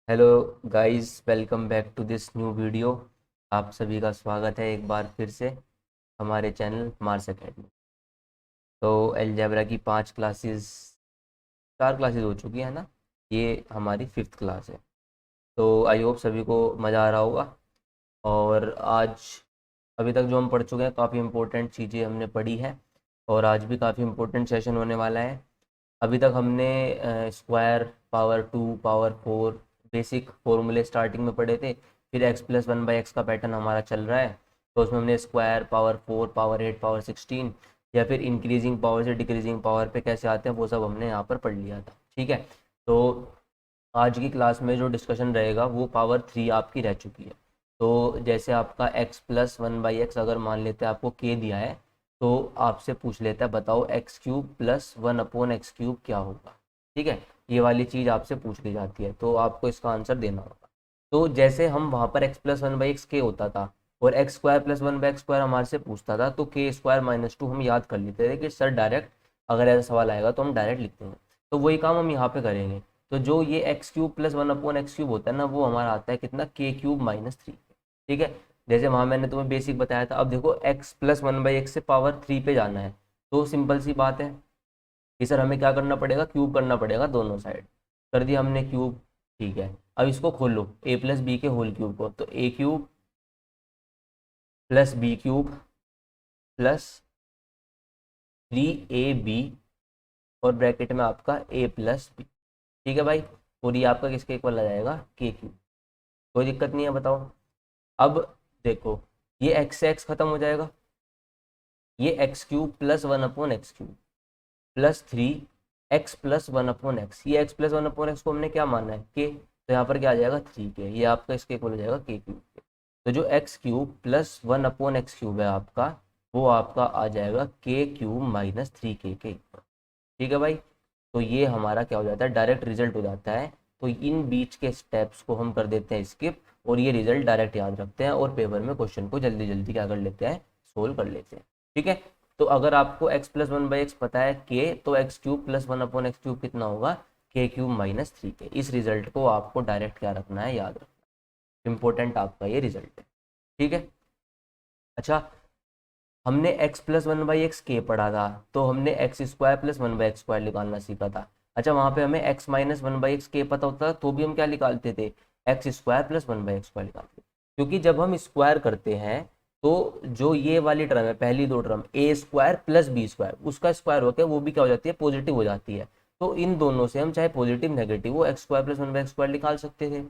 Hello guys, welcome back to this new video. आप सभी का स्वागत है एक बार फिर से हमारे चैनल मार्स एकेडमी। तो अलजेब्रा की 4 क्लासेस हो चुकी है ना। ये हमारी 5th क्लास है। तो आई होप सभी को मज़ा आ रहा होगा। और आज अभी तक जो हम पढ़ चुके हैं, काफ़ी इंपॉर्टेंट चीज़ें हमने पढ़ी है। और आज भी काफ़ी इंपॉर्टेंट सेशन होने वाला है। अभी तक हमने स्क्वायर, पावर 2, पावर 4 बेसिक फॉर्मूले स्टार्टिंग में पढ़े थे। फिर x+1/x का पैटर्न हमारा चल रहा है। तो उसमें हमने स्क्वायर, पावर 4, पावर 8, पावर 16 या फिर इंक्रीजिंग पावर से डिक्रीजिंग पावर पे कैसे आते हैं वो सब हमने यहाँ पर पढ़ लिया था। ठीक है। तो आज की क्लास में जो डिस्कशन रहेगा वो पावर 3 आपकी रह चुकी है। तो जैसे आपका x+1/x अगर मान लेते हैं आपको k दिया है, तो आपसे पूछ लेता है बताओ x³ + 1/x³ क्या होगा। ठीक है। ये वाली चीज़ आपसे पूछ ली जाती है तो आपको इसका आंसर देना होगा। तो जैसे हम वहाँ पर x+1/x k होता था और x² + 1/x² हमारे से पूछता था, तो k² - 2 हम याद कर लेते थे कि सर डायरेक्ट अगर ऐसा सवाल आएगा तो हम डायरेक्ट लिख देंगे। तो वही काम हम यहाँ पे करेंगे। तो जो ये x³ + 1/x³ होता है ना, वो हमारा आता है कितना, k³ - 3। ठीक है। जैसे वहाँ मैंने तुम्हें बेसिक बताया था। अब देखो x+1/x से पावर 3 पे जाना है। तो सिंपल सी बात है कि सर हमें क्या करना पड़ेगा, क्यूब करना पड़ेगा दोनों साइड। कर दिया हमने क्यूब। ठीक है। अब इसको खोलो a+b के होल क्यूब को, तो a³ + b³ + 3ab और ब्रैकेट में आपका a+b। ठीक है भाई। और ये आपका किसके इक्वल आ जाएगा, k³। कोई दिक्कत नहीं है, बताओ। अब देखो, ये x से x खत्म हो जाएगा। ये x³ + 1/x³ +3x+1/x। ये x+1/x को हमने क्या माना है, के। तो यहाँ पर क्या आ जाएगा, 3k। ये आपका इसके इक्वल हो जाएगा k³। तो जो x³ + 1/x³ है आपका, वो आपका आ जाएगा k³ - 3k के। ठीक है भाई। तो ये हमारा क्या हो जाता है, डायरेक्ट रिजल्ट हो जाता है। तो इन बीच के स्टेप्स को हम कर देते हैं स्किप, और ये रिजल्ट डायरेक्ट याद रखते हैं और पेपर में क्वेश्चन को जल्दी जल्दी क्या कर लेते हैं, सोल्व कर लेते हैं। ठीक है। तो अगर आपको x+1/x पता है k, तो x³ + 1/x³ कितना होगा, k³ - 3k। इस रिजल्ट को आपको डायरेक्ट क्या रखना है, याद रखना। इंपॉर्टेंट आपका ये रिजल्ट है। ठीक है। अच्छा, हमने x+1/x के पढ़ा था, तो हमने x² + 1/x² निकालना सीखा था। अच्छा, वहां पे हमें x-1/x के पता होता था तो भी हम क्या निकालते थे, x² + 1/x² निकालते थे। क्योंकि जब हम स्क्वायर करते हैं तो जो ये वाली टर्म है, पहली दो टर्म a² + b², उसका स्क्वायर होकर वो भी क्या हो जाती है, पॉजिटिव हो जाती है। तो इन दोनों से हम चाहे पॉजिटिव नेगेटिव वो x² + 1/x² निकाल सकते थे।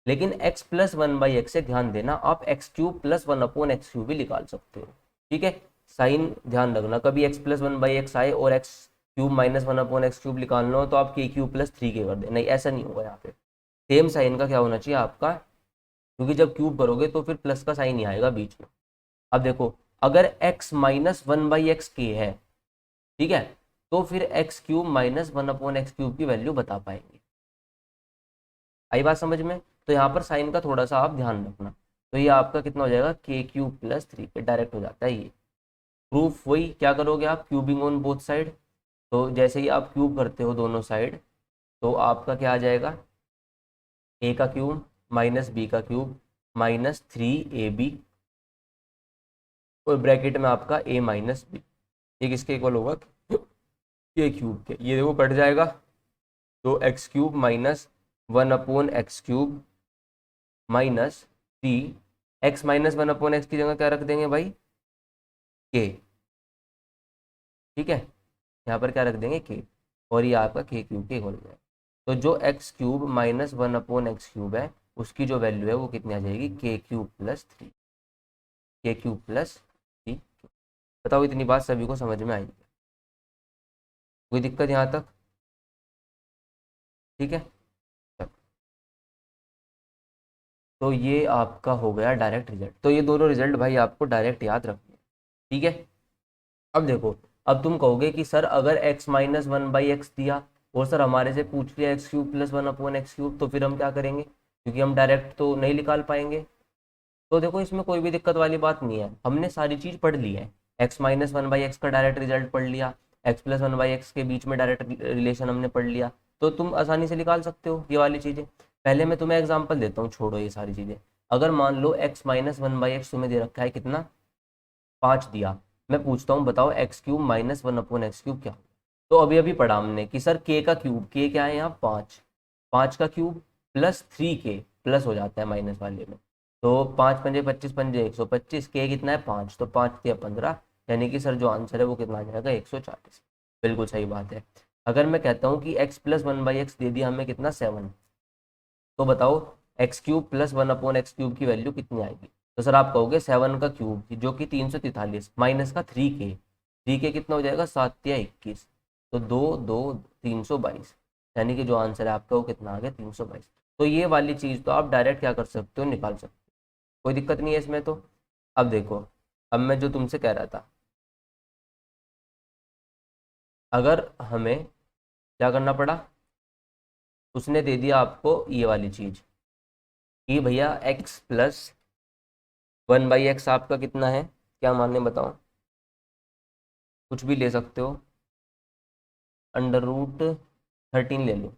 लेकिन x+1/x से ध्यान देना, आप x³ + 1/x³ भी निकाल सकते हो। ठीक है। साइन ध्यान रखना, कभी x+1/x आए और x³ - 1/x³ निकालना हो तो आप k³ + 3k कर दे, नहीं ऐसा नहीं होगा यहाँ पे। सेम साइन का क्या होना चाहिए आपका, क्योंकि जब क्यूब करोगे तो फिर प्लस का साइन ही आएगा बीच में। अब देखो, अगर x-1/x k है, ठीक है, तो फिर x³ - 1/x³ की वैल्यू बता पाएंगे। आई बात समझ में। तो यहाँ पर साइन का थोड़ा सा आप ध्यान रखना। तो ये आपका कितना हो जाएगा, k³ + 3k डायरेक्ट हो जाता है ये। प्रूफ वही क्या करोगे आप, क्यूबिंग ऑन बोथ साइड। तो जैसे ही आप क्यूब करते हो दोनों साइड, तो आपका क्या आ जाएगा, a³ - b³ -3ab और ब्रैकेट में आपका a - b। ये किसके इक्वल होगा, k³ के। ये देखो कट जाएगा। तो x³ - 1/x³ -3, x-1/x की जगह क्या रख देंगे भाई, k। ठीक है। यहाँ पर क्या रख देंगे, के। और ये आपका k³ के इक्वल हो जाएगा। तो जो x³ - 1/x³ है, उसकी जो वैल्यू है वो कितनी आ जाएगी, k³ + 3। k³ + 3। बताओ, इतनी बात सभी को समझ में आई? कोई दिक्कत यहाँ तक? ठीक है। तो ये आपका हो गया डायरेक्ट रिजल्ट। तो ये दोनों रिजल्ट भाई आपको डायरेक्ट याद रखने हैं। ठीक है। अब देखो, अब तुम कहोगे कि सर अगर x-1/x दिया और सर हमारे से पूछ लिया x³ + 1/x³, तो फिर हम क्या करेंगे, क्योंकि हम डायरेक्ट तो नहीं निकाल पाएंगे। तो देखो, इसमें कोई भी दिक्कत वाली बात नहीं है, हमने सारी चीज पढ़ ली है। x-1/x का डायरेक्ट रिजल्ट पढ़ लिया, x+1/x के बीच में डायरेक्ट रिलेशन हमने पढ़ लिया। तो तुम आसानी से निकाल सकते हो ये वाली चीजें। पहले मैं तुम्हें एग्जांपल देता हूँ, छोड़ो ये सारी चीज़ें। अगर मान लो x minus one by x तुम्हें दे रखा है कितना, 5 दिया। मैं पूछता हूँ बताओ x cube minus one upon x cube क्या होगा। तो अभी अभी पढ़ा हमने कि सर के का क्यूब, के क्या है यहाँ 5, 5 का क्यूब प्लस 3 के, प्लस हो जाता है माइनस वाले में। तो 5 पंजे 25 पंजे 125, के कितना है 5, तो 5 × 15, यानी कि सर जो आंसर है वो कितना आ जाएगा 140। बिल्कुल सही बात है। अगर मैं कहता हूँ कि x plus one by x दे दिया हमें कितना 7, तो बताओ x cube plus one upon x cube की वैल्यू कितनी आएगी। तो सर आप कहोगे 7 का क्यूब जो कि 343 माइनस का 3 के, 3 के कितना हो जाएगा 7 × 21, तो 2 2 322, यानी कि जो आंसर है आपका वो कितना आ गया 322। तो ये वाली चीज़ तो आप डायरेक्ट क्या कर सकते हो, निकाल सकते हो, कोई दिक्कत नहीं है इसमें तो। अब देखो, अब मैं जो तुमसे कह रहा था, अगर हमें क्या करना पड़ा, उसने दे दिया आपको ये वाली चीज़ कि भैया x plus one by x आपका कितना है, क्या मानने बताओ, कुछ भी ले सकते हो, अंडर रूट 13 ले लो,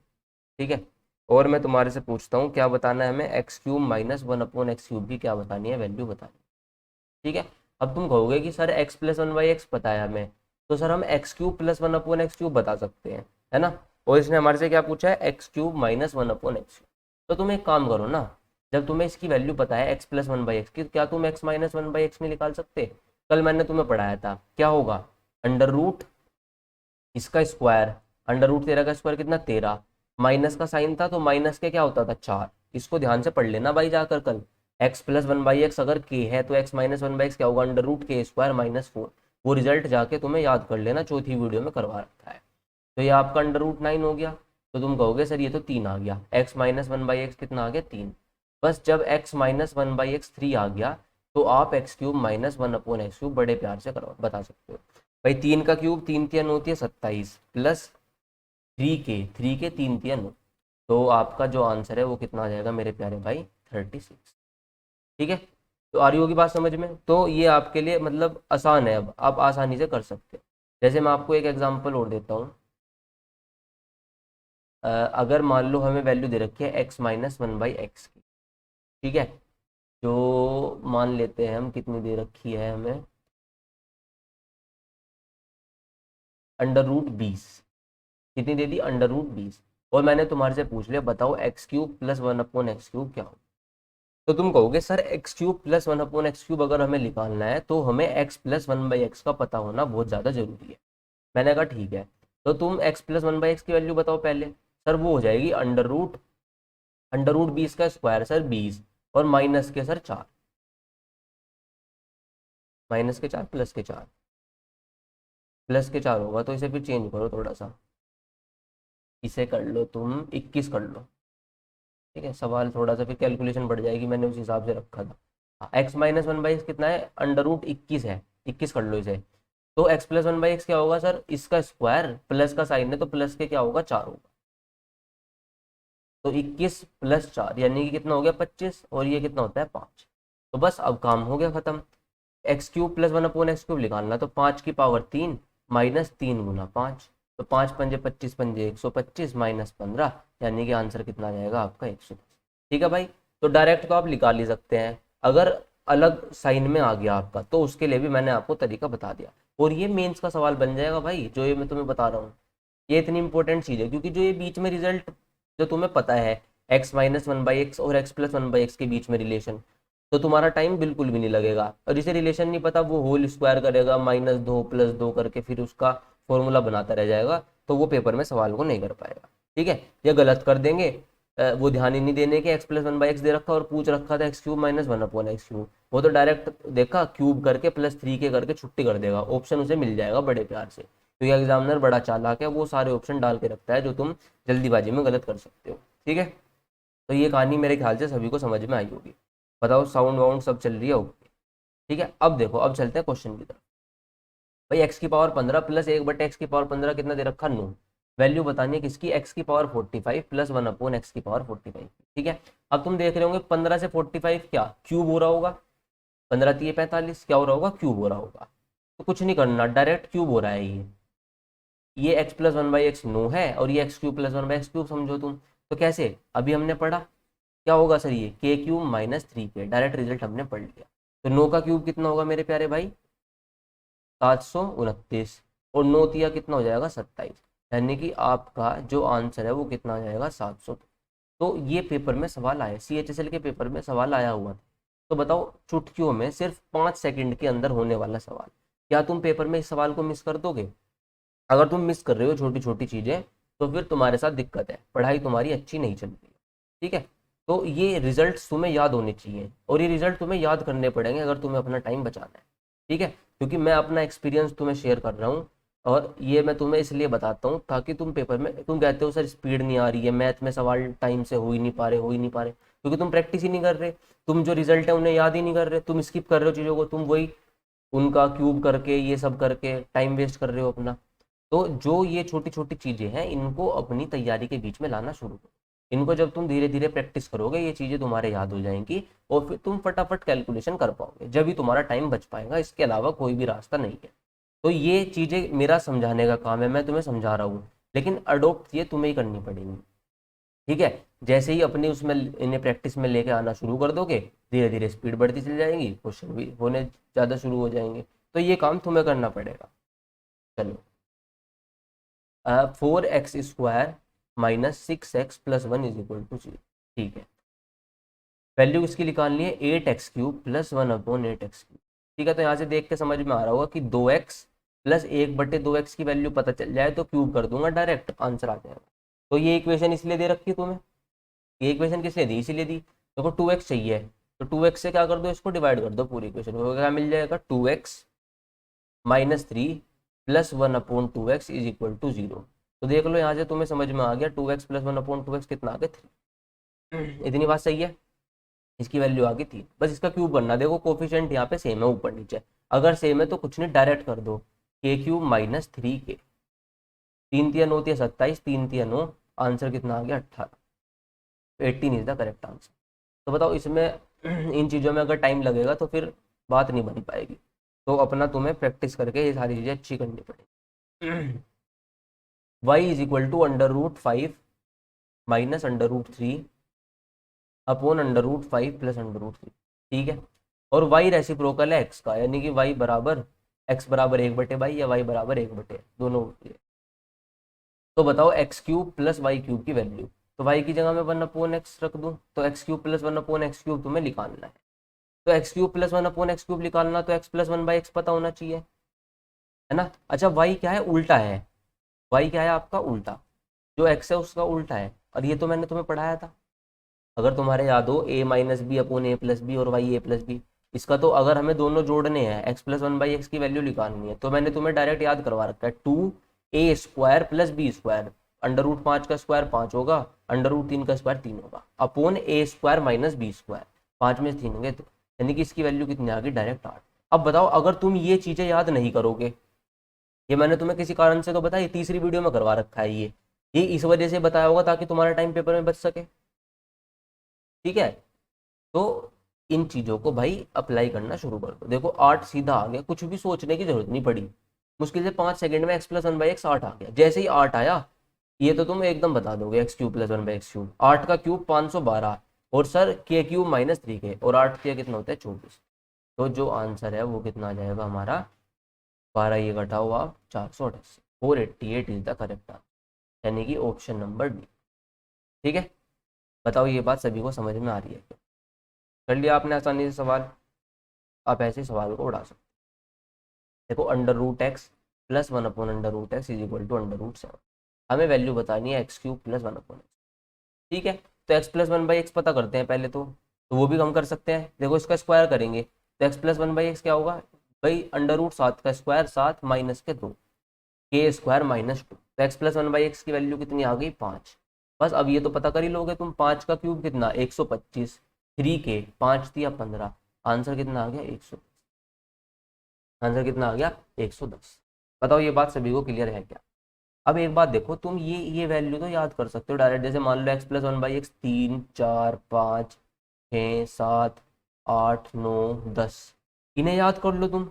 ठीक है। और मैं तुम्हारे से पूछता हूँ क्या बताना है हमें, x cube minus one upon x cube की क्या बतानी है, वैल्यू बतानी है, ठीक है। अब तुम कहोगे कि sir x plus one by x पता है हमें, तो सर हम x cube plus one upon x cube बता सकते हैं, है ना। और इसने हमारे से क्या पूछा है, x cube minus one upon x cube. तो तुम एक काम करो ना, जब तुम्हें इसकी वैल्यू पता है x plus one by x की, क्या तुम x minus one by x नहीं निकाल सकते। कल मैंने तुम्हें पढ़ाया था क्या होगा, अंडर रूट इसका स्क्वायर, अंडर रूट 13 का स्क्वायर कितना 13, माइनस का साइन था तो माइनस के क्या होता था 4। इसको ध्यान से पढ़ लेना भाई जाकर कल। X plus one by x अगर के है तो x minus one by x क्या होगा, अंडर रूट के स्क्वायर माइनस 4। वो रिजल्ट जाके तुम्हें याद कर लेना, चौथी वीडियो में करवा रखा है। तो ये आपका अंडर रूट 9 हो गया। तो तुम कहोगे सर ये तो 3 आ गया, x minus one by x कितना आ गया 3। बस जब x minus one by x 3 आ गया, तो आप x cube minus one upon x cube बड़े प्यार से करवा बता सकते हो। भाई 3 का क्यूब 3 × 3 होती है 27, प्लस 3 के 3 × 3 = 9, तो आपका जो आंसर है वो कितना आ जाएगा मेरे प्यारे भाई 36, ठीक है। तो आ रही होगी बात समझ में, तो ये आपके लिए मतलब आसान है, अब आप आसानी से कर सकते हो। जैसे मैं आपको एक एग्जांपल और देता हूँ, अगर मान लो हमें वैल्यू दे रखी है x minus one by x की, ठीक है। जो मान लेते हैं हम, कितनी दे रखी है हमें, अंडर रूट 20, कितनी दे दी अंडर रूट 20। और मैंने तुम्हारे से पूछ लिया बताओ x cube plus one upon x cube क्या हो। तो तुम कहोगे sir x cube plus one upon x cube अगर हमें निकालना है तो हमें x plus one by x का पता होना बहुत ज़्यादा जरूरी है। मैंने कहा ठीक है, तो तुम x plus one by x की वैल्यू बताओ पहले। सर वो हो जाएगी अंडर रूट 20 का स्क्वायर सर 20, और माइनस के सर 4, माइनस के 4 प्लस के 4, प्लस के 4 होगा, तो इसे फिर चेंज करो थोड़ा सा, इसे कर लो तुम 21 कर लो, ठीक है। सवाल थोड़ा सा फिर कैलकुलेशन बढ़ जाएगी, मैंने उस हिसाब से रखा था। X minus one by x कितना है, अंडर रूट 21 है, 21 कर लो इसे। तो x plus one by x क्या होगा सर, इसका स्क्वायर, प्लस का साइन है तो प्लस के क्या होगा 4 होगा, तो 21 प्लस 4 यानी कि कितना हो गया 25, और ये कितना होता है 5। तो बस अब काम हो गया खत्म। X cube plus one upon x cube निकालना, तो 5 की पावर 3 माइनस 3 × 5, तो 5 पंजे 25 पंजे 125 माइनस 15, यानी कि आंसर कितना आ जाएगा आपका 110, ठीक है भाई। तो डायरेक्ट तो आप निकाल ही सकते हैं, अगर अलग साइन में आ गया आपका तो उसके लिए भी मैंने आपको तरीका बता दिया। और ये मेंस का सवाल बन जाएगा भाई, जो ये मैं तुम्हें बता रहा हूँ, ये इतनी इंपॉर्टेंट चीज़ है, क्योंकि जो ये बीच में रिजल्ट जो तुम्हें पता है, x minus one by x और x plus one by x के बीच में रिलेशन, तो तुम्हारा टाइम बिल्कुल भी नहीं लगेगा। और जिसे रिलेशन नहीं पता वो होल स्क्वायर करेगा, -2 + 2 करके फिर उसका फॉर्मूला बनाता रह जाएगा, तो वो पेपर में सवाल को नहीं कर पाएगा, ठीक है। ये गलत कर देंगे, वो ध्यान ही नहीं देने के x plus one by x दे रखा और पूछ रखा था x cube minus one upon x cube, वो तो डायरेक्ट देखा क्यूब करके +3 के करके छुट्टी कर देगा, ऑप्शन उसे मिल जाएगा बड़े प्यार से, क्योंकि एग्जामिनर बड़ा चालाक है, वो सारे ऑप्शन डाल के रखता है जो तुम जल्दीबाजी में गलत कर सकते हो, ठीक है। तो ये कहानी मेरे ख्याल से सभी को समझ में आई होगी। बताओ साउंड वाउंड सब चल रही है, ओके, ठीक है। अब देखो, अब चलते हैं क्वेश्चन की तरफ। भाई x की पावर 15 प्लस 1/x की पावर 15 कितना दे रखा 9, वैल्यू बतानी है किसकी, x की पावर 45 प्लस 1/x की पावर 45, ठीक है। अब तुम देख रहे होंगे 15 से 45 क्या क्यूब हो रहा होगा, 15×3 = 45, क्या हो रहा होगा क्यूब हो रहा होगा। तो कुछ नहीं करना, डायरेक्ट क्यूब हो रहा है ये x plus one by x 9 है और ये x³ + 1/x³ समझो तुम। तो कैसे, अभी हमने पढ़ा क्या होगा सर ये के cube minus 3k, direct result हमने पढ़ लिया। तो 9 का क्यूब कितना होगा मेरे प्यारे भाई 729, और 9 तिया कितना हो जाएगा 27, यानी कि आपका जो आंसर है वो कितना आ जाएगा 700। तो ये पेपर में सवाल आया, CHSL के पेपर में सवाल आया हुआ था। तो बताओ चुटकियों में सिर्फ 5 सेकंड के अंदर होने वाला सवाल, क्या तुम पेपर में इस सवाल को मिस कर दोगे? अगर तुम मिस कर रहे हो छोटी छोटी चीजें तो फिर तुम्हारे साथ दिक्कत है, पढ़ाई तुम्हारी अच्छी नहीं चल रही है। ठीक है, तो ये रिजल्ट तुम्हें याद होने चाहिए, और ये रिजल्ट तुम्हें याद करने पड़ेंगे अगर तुम्हें अपना टाइम बचाना है। ठीक है, क्योंकि मैं अपना एक्सपीरियंस तुम्हें शेयर कर रहा हूँ, और ये मैं तुम्हें इसलिए बताता हूँ ताकि तुम पेपर में, तुम कहते हो सर स्पीड नहीं आ रही है, मैथ में सवाल टाइम से हो ही नहीं पा रहे, हो ही नहीं पा रहे, क्योंकि तुम प्रैक्टिस ही नहीं कर रहे, तुम जो रिजल्ट है उन्हें याद ही नहीं कर रहे, तुम स्किप कर रहे हो चीज़ों को, तुम वही उनका क्यूब करके ये सब करके टाइम वेस्ट कर रहे हो अपना। तो जो ये छोटी छोटी चीज़ें हैं इनको अपनी तैयारी के बीच में लाना शुरू करो। इनको जब तुम धीरे धीरे प्रैक्टिस करोगे ये चीज़ें तुम्हारे याद हो जाएंगी, और फिर तुम फटाफट कैलकुलेशन कर पाओगे, जब भी तुम्हारा टाइम बच पाएगा, इसके अलावा कोई भी रास्ता नहीं है। तो ये चीज़ें मेरा समझाने का काम है, मैं तुम्हें समझा रहा हूँ, लेकिन अडोप्ट ये तुम्हें ही करनी पड़ेगी। ठीक है, जैसे ही अपनी उसमें इन्हें प्रैक्टिस में लेके आना शुरू कर दोगे, धीरे धीरे स्पीड बढ़ती चली जाएगी, क्वेश्चन भी होने ज़्यादा शुरू हो जाएंगे। तो ये काम तुम्हें करना पड़ेगा। चलो, 4x² minus 6x+1 is equal to 0। ठीक है, वैल्यू इसकी निकालनी है 8x³ प्लस 1/8x³। ठीक है, तो यहाँ से देख के समझ में आ रहा होगा कि 2x प्लस 1/2x की वैल्यू पता चल जाए तो क्यूब कर दूंगा, डायरेक्ट आंसर आ जाएगा। तो ये इक्वेशन इसलिए दे रखी है तुम्हें, ये इक्वेशन किस लिए दी, इसीलिए दी, देखो 2x चाहिए, तो 2x से क्या कर दो, इसको डिवाइड कर दो पूरी इक्वेशन को, क्या मिल जाएगा 2x minus 3 plus 1/2x is equal to 0। तो देख लो यहाँ से तुम्हें समझ में आ गया 2x प्लस 1/2x कितना आ गया 3। इतनी बात सही है, इसकी वैल्यू आ गई 3, बस इसका क्यूब करना। देखो कोफिशिएंट यहाँ पे सेम है ऊपर नीचे, अगर सेम है तो कुछ नहीं डायरेक्ट कर दो, k³ माइनस 3k, 3 तिया 9 तिया 27, 3 तिया 9, आंसर कितना आ गया 18, 18 इज द करेक्ट आंसर। तो बताओ इसमें इन चीज़ों में अगर टाइम लगेगा तो फिर बात नहीं बन पाएगी, तो अपना तुम्हें प्रैक्टिस करके ये सारी चीज़ें अच्छी करनी पड़ेगी। y is equal to √5 minus √3 upon √5 plus √3। ठीक है, और y रेसिप्रोकल है x का, यानी कि y बराबर x बराबर 1/2 या y बराबर 1/, दोनों होती है। तो बताओ x³ प्लस y³ की वैल्यू, तो y की जगह में 1/x रख दूं, तो x³ प्लस 1/x³ तुम्हें निकालना है। तो x³ प्लस 1/x³ निकालना, तो x प्लस 1/x पता होना चाहिए, है ना। अच्छा y क्या है, उल्टा है, y क्या है आपका उल्टा, जो x है उसका उल्टा है, और ये तो मैंने तुम्हें पढ़ाया था, अगर तुम्हारे याद हो a-b/a+b और y a+b। इसका तो अगर हमें दोनों जोड़ने हैं, x प्लस 1/x की वैल्यू निकालनी है, तो मैंने तुम्हें डायरेक्ट याद करवा रखा है 2a² प्लस b², √5 का स्क्वायर 5 होगा, √3 का स्क्वायर 3 होगा, अपॉन a² माइनस b², 5 में से 3 होंगे, तो यानी कि इसकी वैल्यू कितनी आ गई डायरेक्ट 8। अब बताओ अगर तुम ये चीजें याद नहीं करोगे, ये मैंने तुम्हें किसी कारण से तो बताया, तीसरी वीडियो में करवा रखा है ये इस वजह से बताया होगा ताकि तुम्हारा टाइम पेपर में बच सके। ठीक है, तो इन चीजों को भाई अप्लाई करना शुरू कर दो। देखो 8 सीधा आ गया, कुछ भी सोचने की जरूरत नहीं पड़ी, मुश्किल से 5 सेकंड में x प्लस 1/x 8 आ गया। जैसे ही 8 आया ये तो तुम एकदम बता दोगे, x³ प्लस 1/x³, 8 का क्यूब 512, और सर k³ माइनस 3k, और 8 के कितना होता है 24। तो जो आंसर है वो कितना आ जाएगा हमारा 12, ये घटा हुआ 488, 488 इज द करेक्ट आंसर, यानी कि ऑप्शन नंबर डी। ठीक है, बताओ ये बात सभी को समझ में आ रही है क्या? कर लिया आपने आसानी से सवाल, आप ऐसे सवाल को उड़ा सकते। देखो √x plus 1/√x is equal to √7, हमें वैल्यू बतानी है x³ प्लस 1/x। ठीक है, तो x प्लस 1/x पता करते हैं पहले, तो वो भी हम कर सकते हैं। देखो इसका स्क्वायर करेंगे तो x प्लस 1/x क्या होगा भाई, √7 का स्क्वायर 7 माइनस के 2, k² माइनस 2, तो x प्लस 1/x की वैल्यू कितनी आ गई 5। बस अब ये तो पता कर ही लोगे तुम, 5 का क्यूब कितना 125, 3k 5 दिया 15, आंसर कितना आ गया 100, आंसर कितना आ गया 110। बताओ ये बात सभी को क्लियर है क्या? अब एक बात देखो, तुम ये वैल्यू तो याद कर सकते हो डायरेक्ट, जैसे मान लो x प्लस 1/x 3 4 5 6 7 8 9 10, इन्हें याद कर लो तुम,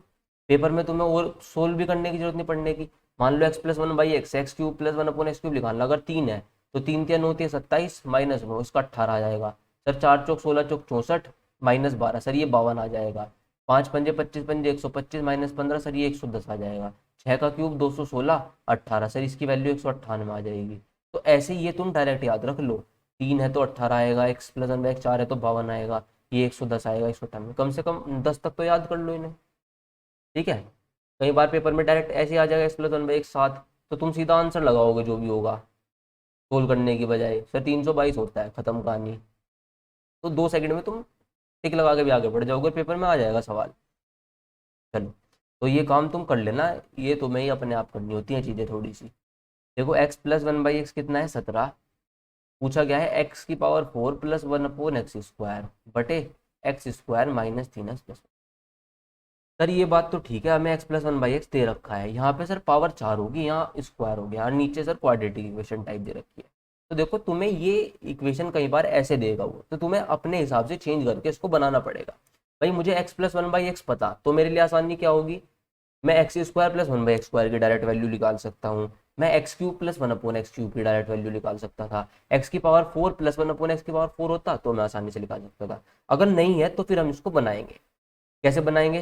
पेपर में तुम्हें और सोल्व भी करने की जरूरत नहीं पड़ने की। मान लो x plus 1/x, x³ plus 1/x³ निकालना, अगर 3 है तो 3 तिया 9 तिया 27 माइनस 9, इसका 18 आ जाएगा, सर 4 चौक 16 चौक 64 -12 सर ये 52 आ जाएगा। 5 पंजे 25 पंजे 125 -15 सर ये 110 आ जाएगा। 6 का क्यूब 216 18 सर इसकी वैल्यू 198 आ जाएगी। तो ऐसे ये तुम डायरेक्ट याद रख लो, 3 है तो 18 आएगा, x प्लस 1/x 4 है तो 52 आएगा, ये 110 आएगा 198, कम से कम 10 तक तो याद कर लो इन्हें। ठीक है, कई बार पेपर में डायरेक्ट ऐसे आ जाएगा x प्लस 1/x 7, तो तुम सीधा आंसर लगाओगे जो भी होगा सोल्व करने की बजाय। सर 322 होता है, खत्म कहानी। तो 2 सेकंड में तुम टिक लगा के भी आगे बढ़ जाओगे, पेपर में आ जाएगा सवाल। चलो, तो ये काम तुम कर लेना, ये तुम्हें ही अपने आप करनी होती हैं चीज़ें थोड़ी सी। देखो x प्लस 1/x कितना है 17, पूछा गया है x की पावर 4 प्लस 1/x² बटे x² -3x+। सर ये बात तो ठीक है, हमें x प्लस 1/x दे रखा है, यहाँ पे सर पावर 4 होगी, यहाँ स्क्वायर हो गया, और नीचे सर क्वाड्रेटिक इक्वेशन टाइप दे रखी है। तो देखो तुम्हें ये इक्वेशन कई बार ऐसे देगा वो, तो तुम्हें अपने हिसाब से चेंज करके इसको बनाना पड़ेगा। भाई मुझे x प्लस 1/x पता, तो मेरे लिए आसानी क्या होगी, मैं x² प्लस 1/x² की डायरेक्ट वैल्यू निकाल सकता हूँ, मैं x³ प्लस 1/x³ की डायरेक्ट वैल्यू निकाल सकता था। x की पावर 4 प्लस 1/x की पावर 4 होता तो मैं आसानी से निकाल सकता था। अगर नहीं है तो फिर हम इसको बनाएंगे। कैसे बनाएंगे,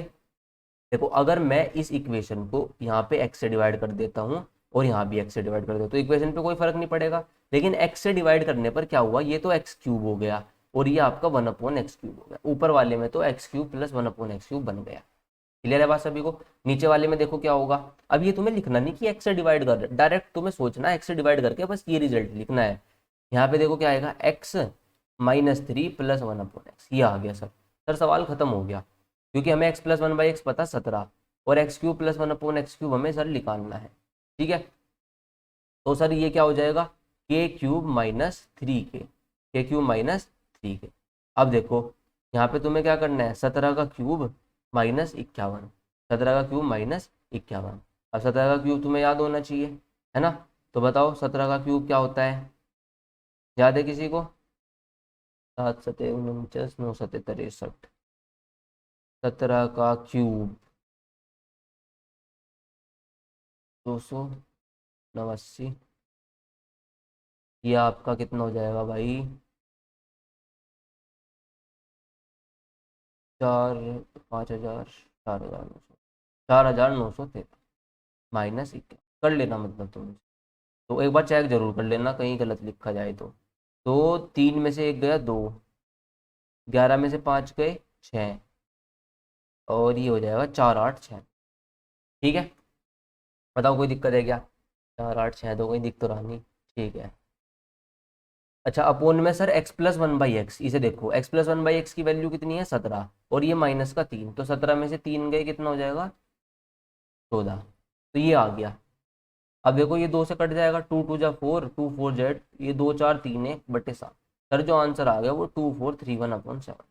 देखो अगर मैं इस इक्वेशन को यहाँ पे x से डिवाइड कर देता हूँ और यहाँ भी x से डिवाइड कर देता हूँ, तो इक्वेशन पे कोई फर्क नहीं पड़ेगा। लेकिन x से डिवाइड करने पर क्या हुआ, ये तो x³ हो गया और ये आपका 1/x³ हो गया, ऊपर वाले में तो x³ प्लस 1/x³ बन गया। क्लियर है बात सभी को। नीचे वाले में देखो क्या होगा, अब ये तुम्हें लिखना नहीं कि x से डिवाइड कर, डायरेक्ट तुम्हें सोचना है x से डिवाइड करके बस ये रिजल्ट लिखना है। यहाँ पे देखो क्या आएगा, x -3 प्लस 1/x, ये आ गया सर। सर सवाल खत्म हो गया, क्योंकि हमें x प्लस 1/x पता 17 और x³ प्लस 1/x³ हमें सर निकालना है। ठीक है, तो सर ये क्या हो जाएगा, k³ -3k। अब देखो यहाँ पे तुम्हें क्या करना है, 17 का क्यूब -51, 17 का क्यूब -51। अब 17 का क्यूब तुम्हें याद होना चाहिए, है ना। तो बताओ 17 का क्यूब क्या होता है, याद है किसी को, 7 × 7 = 49, 9 × 7 = 63। 17 का क्यूब 289, ये आपका कितना हो जाएगा भाई, 4 5 हज़ार 4,913 -21 कर लेना, मतलब तुम तो एक बार चेक जरूर कर लेना कहीं गलत लिखा जाए तो 3 में से 1 गया 2, 11 में से 5 गए 6, और ये हो जाएगा 4 8 6। ठीक है, बताओ कोई दिक्कत है क्या, 4 8 6 तो कोई दिक्कत तो रहा नहीं। ठीक है, अच्छा अपोन में सर x प्लस 1/x, इसे देखो x प्लस 1/x की वैल्यू कितनी है 17 और ये -3, तो 17 में से 3 गए कितना हो जाएगा 14, तो ये आ गया। अब देखो ये 2 से कट जाएगा, 2 2 जा 4, 2 4 जेड, ये 2 4 3 1 बटे 7। सर जो आंसर आ गया वो 2431/7।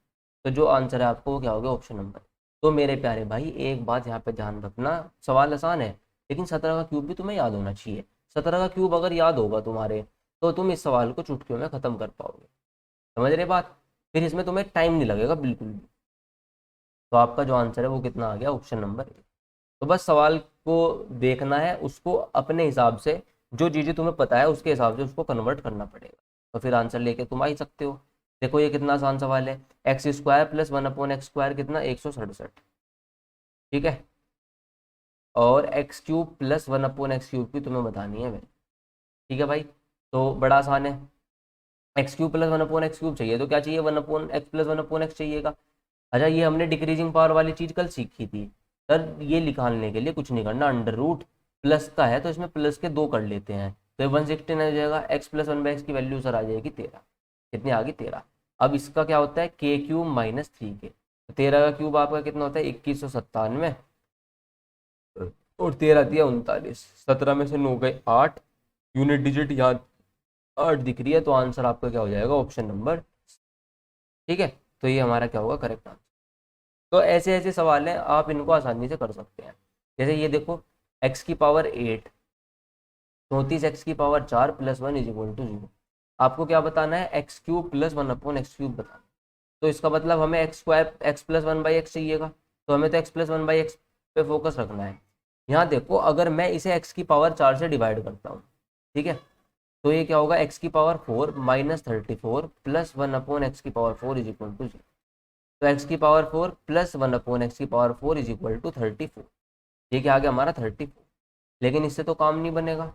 तो जो आंसर है आपको वो क्या हो गया, ऑप्शन नंबर। तो मेरे प्यारे भाई एक बात यहाँ पे ध्यान रखना, सवाल आसान है लेकिन 17 का क्यूब भी तुम्हें याद होना चाहिए। 17 का क्यूब अगर याद होगा तुम्हारे तो तुम इस सवाल को चुटकियों में खत्म कर पाओगे, समझ रहे बात। फिर इसमें तुम्हें टाइम नहीं लगेगा बिल्कुल भी। तो आपका जो आंसर है वो कितना आ गया, ऑप्शन नंबर ए। तो बस सवाल को देखना है, उसको अपने हिसाब से जो चीज़ें तुम्हें पता है उसके हिसाब से उसको कन्वर्ट करना पड़ेगा, तो फिर आंसर लेके तुम आ ही सकते हो। देखो ये कितना आसान सवाल है, x² प्लस 1/x² कितना 167। ठीक है, और x³ प्लस 1/x³ भी तुम्हें बतानी है भाई। ठीक है भाई, तो बड़ा आसान है। x³ प्लस 1/x³ चाहिए तो क्या चाहिए, 1/x प्लस 1/x चाहिएगा। अच्छा ये हमने डिक्रीजिंग पावर वाली चीज़ कल सीखी थी। सर ये निकालने के लिए कुछ नहीं करना, अंडर रूट प्लस का है तो इसमें प्लस के 2 कर लेते हैं, तो 116 आ जाएगा। x प्लस 1/x की वैल्यू सर आ जाएगी 13, कितनी आ गई 13। अब इसका क्या होता है, k³ -3k, तो 13 का क्यूब आपका कितना होता है 2197, और 13 दिया 39, 17 में से 9 गए 8, यूनिट डिजिट यहाँ 8 दिख रही है, तो आंसर आपका क्या हो जाएगा, ऑप्शन नंबर। ठीक है, तो ये हमारा क्या होगा, करेक्ट आंसर। तो ऐसे ऐसे सवाल हैं, आप इनको आसानी से कर सकते हैं। जैसे ये देखो, x की पावर 8, 34 x की पावर 4 प्लस 1 = 0। आपको क्या बताना है, x³ प्लस 1/x³ बताना। तो इसका मतलब हमें x प्लस 1/x चाहिएगा, तो हमें तो x प्लस 1/x पे फोकस रखना है। यहाँ देखो अगर मैं इसे x की पावर 4 से डिवाइड करता हूँ, ठीक है, तो ये क्या होगा, एक्स की power 4 minus 34 plus 1 upon x की पावर 4 इज इक्वल टू 0। तो एक्स की पावर 4 प्लस 1 अपॉन एक्स की पावर 4 इज इक्वल टू 34। ये क्या आ गया हमारा 34। लेकिन इससे तो काम नहीं बनेगा,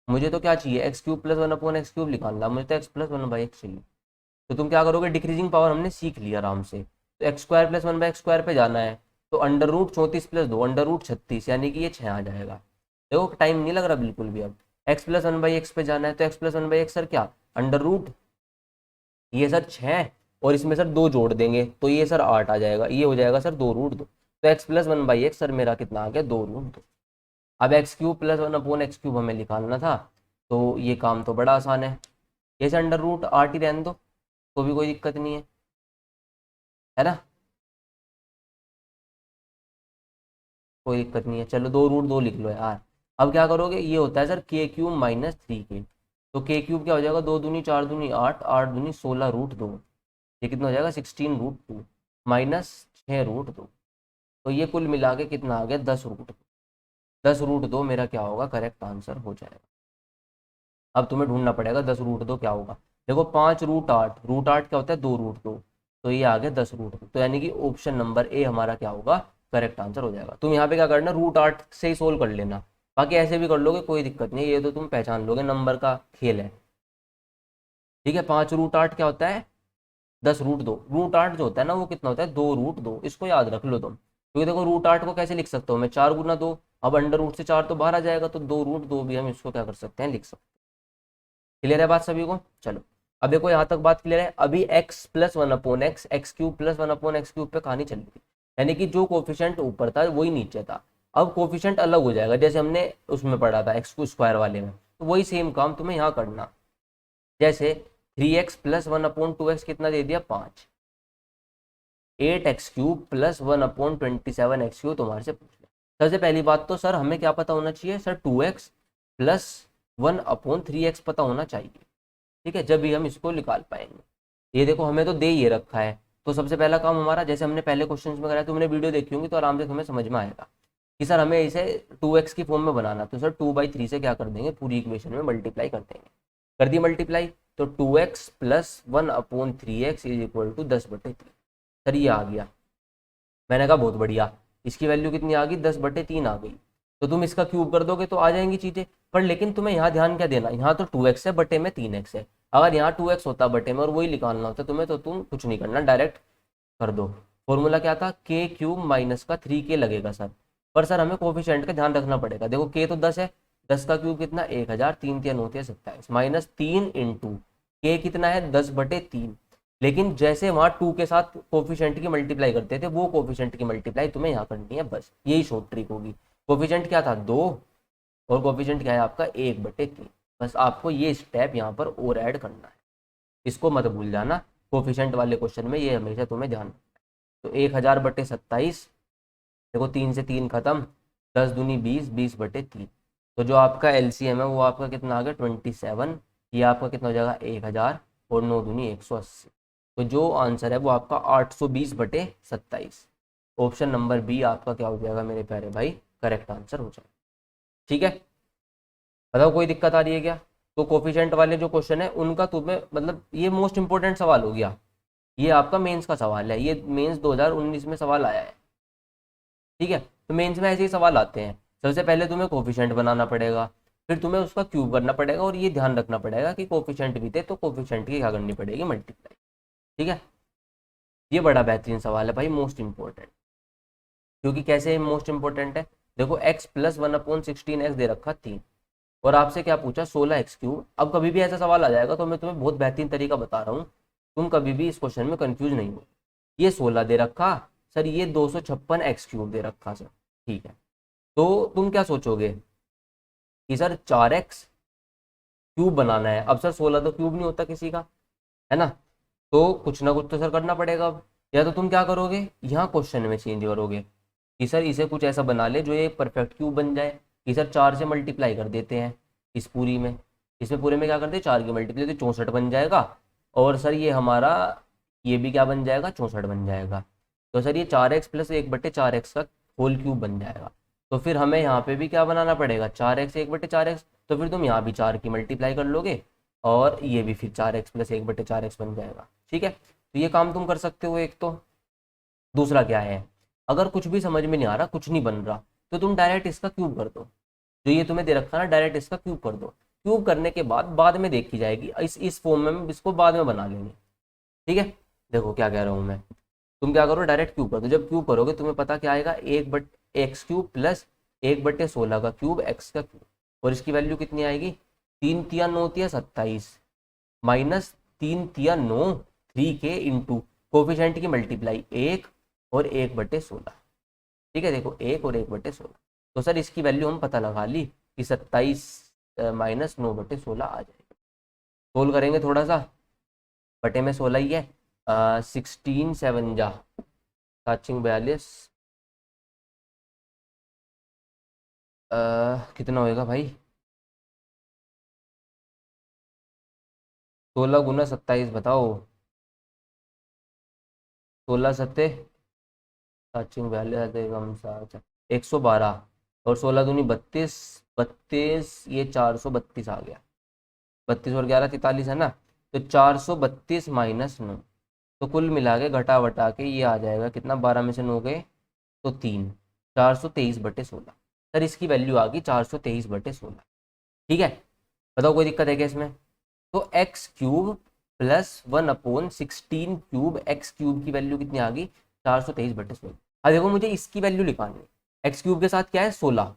मुझे तो क्या चाहिए, x cube plus 1 upon x cube निकालना, मुझे तो एक्स प्लस 1 बाई एक्स चाहिए। तो तुम क्या करोगे, डिक्रीजिंग पावर हमने सीख लिया आराम से, तो X square plus 1 by X square पे जाना है, तो under root 34 plus 2 under root 36, यानी कि ये 6 आ जाएगा। देखो टाइम नहीं लग रहा बिल्कुल भी। अब एक्स प्लस 1 बाई एक्स पे जाना है, तो x plus 1 by x sir क्या, अंडर रूट, ये सर 6, और इसमें सर 2 जोड़ देंगे तो ये सर 8 आ जाएगा, ये हो जाएगा सर 2 रूट 2। तो x plus 1 by x sir मेरा कितना आ गया, 2 रूट 2। अब x cube plus 1 upon x cube हमें निकालना था, तो ये काम तो बड़ा आसान है, ये सर अंडर रूट 8 ही रहने दो, तो भी कोई दिक्कत नहीं है ना, कोई दिक्कत नहीं है। चलो 2 रूट 2 लिख लो यार। अब क्या करोगे, ये होता है सर के क्यूब माइनस 3 के, तो के क्यूब क्या हो जाएगा, 2 दूनी 4 दूनी 8, 8 दूनी 16 रूट 2, ये कितना हो जाएगा 16 रूट 2 माइनस 6 रूट 2। तो ये कुल मिला के कितना आ गया, 10 रूट 2। 10 रूट 2 मेरा क्या होगा, करेक्ट आंसर हो जाएगा। अब तुम्हें ढूंढना पड़ेगा 10 रूट 2 क्या होगा। देखो 5 रूट 8, रूट 8 क्या होता है, 2 रूट 2, तो ये आ गया 10 रूट 2। तो यानी कि ऑप्शन नंबर ए हमारा क्या होगा, करेक्ट आंसर हो जाएगा। तुम यहाँ पे क्या करना, रूट 8 से ही सोल्व कर लेना, बाकी ऐसे भी कर लोगे कोई दिक्कत नहीं, ये तो तुम पहचान लोगे, नंबर का खेल है। ठीक है, 5 रूट 8 क्या होता है, 10 रूट 2। रूट 8 जो होता है ना वो कितना होता है, 2 रूट 2, इसको याद रख लो तुम, क्योंकि देखो रूट 8 को कैसे लिख सकता हूँ मैं, 4 गुना 2, अब अंडर रूट से 4 तो बाहर आ जाएगा, तो 2 रूट 2 भी हम इसको क्या कर सकते हैं, लिख सकते हैं। क्लियर है बात सभी को, चलो। अब देखो यहाँ तक बात क्लियर है। अभी x plus 1 upon x, x cube plus 1 upon x cube पे कहानी चल रही, यानी कि जो कोफिशिएंट ऊपर था वही नीचे था। अब कोफिशिएंट अलग हो जाएगा, जैसे हमने उसमें पढ़ा था एक्स स्क्वायर वाले में, तो वही सेम काम तुम्हें यहाँ करना। जैसे 3x प्लस 1/2x कितना दे दिया, 5। 8x³ प्लस 1/27x³ तुम्हारे से पूछ लिया। सबसे पहली बात तो सर हमें क्या पता होना चाहिए, सर 2x प्लस 1/3x पता होना चाहिए। ठीक है, जब भी हम इसको निकाल पाएंगे। ये देखो हमें तो दे ये रखा है, तो सबसे पहला काम हमारा, जैसे हमने पहले क्वेश्चन में कराया, तुमने वीडियो देखी होंगी तो आराम से तुम्हें समझ में आएगा कि सर हमें इसे 2x की फॉर्म में बनाना, तो सर 2/3 से क्या कर देंगे, पूरी इक्वेशन में मल्टीप्लाई कर देंगे। कर दी मल्टीप्लाई, तो 2x plus 1/3x is equal to 10/3। Sir ये आ गया, मैंने कहा बहुत बढ़िया, इसकी वैल्यू कितनी आ गई, 10/3 आ गई। तो तुम इसका क्यूब कर दोगे तो आ जाएंगी चीजें, पर लेकिन तुम्हें यहाँ ध्यान क्या देना, यहाँ तो 2x है, बटे में 3x है। अगर यहाँ 2x होता बटे में और वही निकालना होता तुम्हें, तो तुम कुछ नहीं करना, डायरेक्ट कर दो। फॉर्मूला क्या था, k³ माइनस का 3k लगेगा सर, पर सर हमें कोफिशिएंट का ध्यान रखना पड़ेगा। देखो k तो 10 है, 10 का क्यूब कितना, 1000, 3×3 = 27, माइनस 3 इंटू k कितना है, 10/3। लेकिन जैसे वहां 2 के साथ कोफिशिएंट की मल्टीप्लाई करते थे, वो कोफिशिएंट की मल्टीप्लाई तुम्हें यहाँ करनी है, बस यही शॉर्ट ट्रिक होगी। कोफिशिएंट क्या था, 2, और कोफिशिएंट क्या है आपका, 1/3। बस आपको ये स्टेप यहाँ पर और ऐड करना है, इसको मत भूल जाना। कोफिशिएंट वाले क्वेश्चन में ये हमेशा तुम्हें ध्यान रखना है। तो 1000/27, देखो 3 से 3 खत्म, 10 दूनी 20, 20/3। तो जो आपका एलसीएम है वो आपका कितना आ गया, 27। ये आपका कितना हो जाएगा, 1000, और 9 दूनी 180। तो जो आंसर है वो आपका 820/27। ऑप्शन नंबर बी आपका क्या हो जाएगा मेरे प्यारे भाई, करेक्ट आंसर हो जाएगा। ठीक है, बताओ कोई दिक्कत आ रही है क्या। तो कोफिशिएंट वाले जो क्वेश्चन है उनका तुम्हें, मतलब ये मोस्ट इंपॉर्टेंट सवाल हो गया, ये आपका मेंस का सवाल है, ये मेंस 2019 में सवाल आया है। ठीक है, तो मेंस में ऐसे ही सवाल आते हैं। सबसे पहले तुम्हें कोफिशिएंट बनाना पड़ेगा, फिर तुम्हें उसका क्यूब करना पड़ेगा, और ये ध्यान रखना पड़ेगा कि कोफिशिएंट भी थे तो कोफिशिएंट की क्या करनी पड़ेगी, मल्टीप्लाई। ठीक है, ये बड़ा बेहतरीन सवाल है भाई, मोस्ट इंपॉर्टेंट। क्योंकि कैसे मोस्ट इंपॉर्टेंट है, देखो x प्लस 1/16x दे रखा 3, और आपसे क्या पूछा, 16x³। अब कभी भी ऐसा सवाल आ जाएगा तो मैं तुम्हें बहुत बेहतरीन तरीका बता रहा हूँ, तुम कभी भी इस क्वेश्चन में कंफ्यूज नहीं हो। ये 16 दे रखा सर, ये 256x³ दे रखा सर। ठीक है, तो तुम क्या सोचोगे कि सर 4x³ बनाना है। अब सर 16 तो क्यूब नहीं होता किसी का, है ना, तो कुछ ना कुछ तो सर करना पड़ेगा अब। या तो तुम क्या करोगे, यहाँ क्वेश्चन में चेंज करोगे कि सर इसे कुछ ऐसा बना ले जो ये परफेक्ट क्यूब बन जाए, कि सर 4 से मल्टीप्लाई कर देते हैं इस पूरी में, इसमें पूरे में क्या करते हैं, 4 की मल्टीप्लाई, तो 64 बन जाएगा। और सर ये हमारा, ये भी क्या बन जाएगा, 64 बन जाएगा। तो सर ये 4x प्लस 1/4x का होल क्यूब बन जाएगा। तो फिर हमें यहाँ पे भी क्या बनाना पड़ेगा, 4x 1/4x, तो फिर तुम यहाँ भी 4 की मल्टीप्लाई कर लोगे और ये भी फिर 4x+1/4x बन जाएगा। ठीक है, तो ये काम तुम कर सकते हो एक तो। दूसरा क्या है, अगर कुछ भी समझ में नहीं आ रहा, कुछ नहीं बन रहा, तो तुम डायरेक्ट इसका क्यूब कर दो। जो ये तुम्हें दे रखा है ना, डायरेक्ट इसका क्यूब कर दो। क्यूब करने के बाद में देखी जाएगी, इस फॉर्म में हम इसको बाद में बना लेंगे। ठीक है, देखो क्या कह रहा हूँ मैं, तुम क्या करो, डायरेक्ट क्यूब कर दो। जब क्यूब करोगे तुम्हें पता क्या आएगा, 1/x³ प्लस 1/16 का क्यूब x का क्यूब, और इसकी वैल्यू कितनी आएगी, 3 तिया 9 तिया 27 माइनस 3 तिया 9 3k इंटू कोफिशिएंट की मल्टीप्लाई 1 और 1/16। ठीक है, देखो 1 और 1/16, तो सर इसकी वैल्यू हम पता लगा ली कि 27 माइनस 9/16 आ जाएगी। सोल्व करेंगे थोड़ा सा, बटे में 16 ही है, 16 7 जा 42, कितना होएगा भाई, 16 × 27 बताओ, 16 7 42 112 और 16 दूनी 32, 32 ये 432 आ गया, 32 और 11 43 है ना, तो 432 माइनस 9, तो कुल मिला के घटा वटा के ये आ जाएगा कितना, 12 में से 9 गए तो 3, 423/16। सर इसकी वैल्यू आ गई 423/16। ठीक है, बताओ कोई दिक्कत है क्या इसमें। तो x³ प्लस 1/16 क्यूब x³ की वैल्यू कितनी आ गई, 423/16। अब देखो मुझे इसकी वैल्यू निकालनी है, x³ के साथ क्या है 16,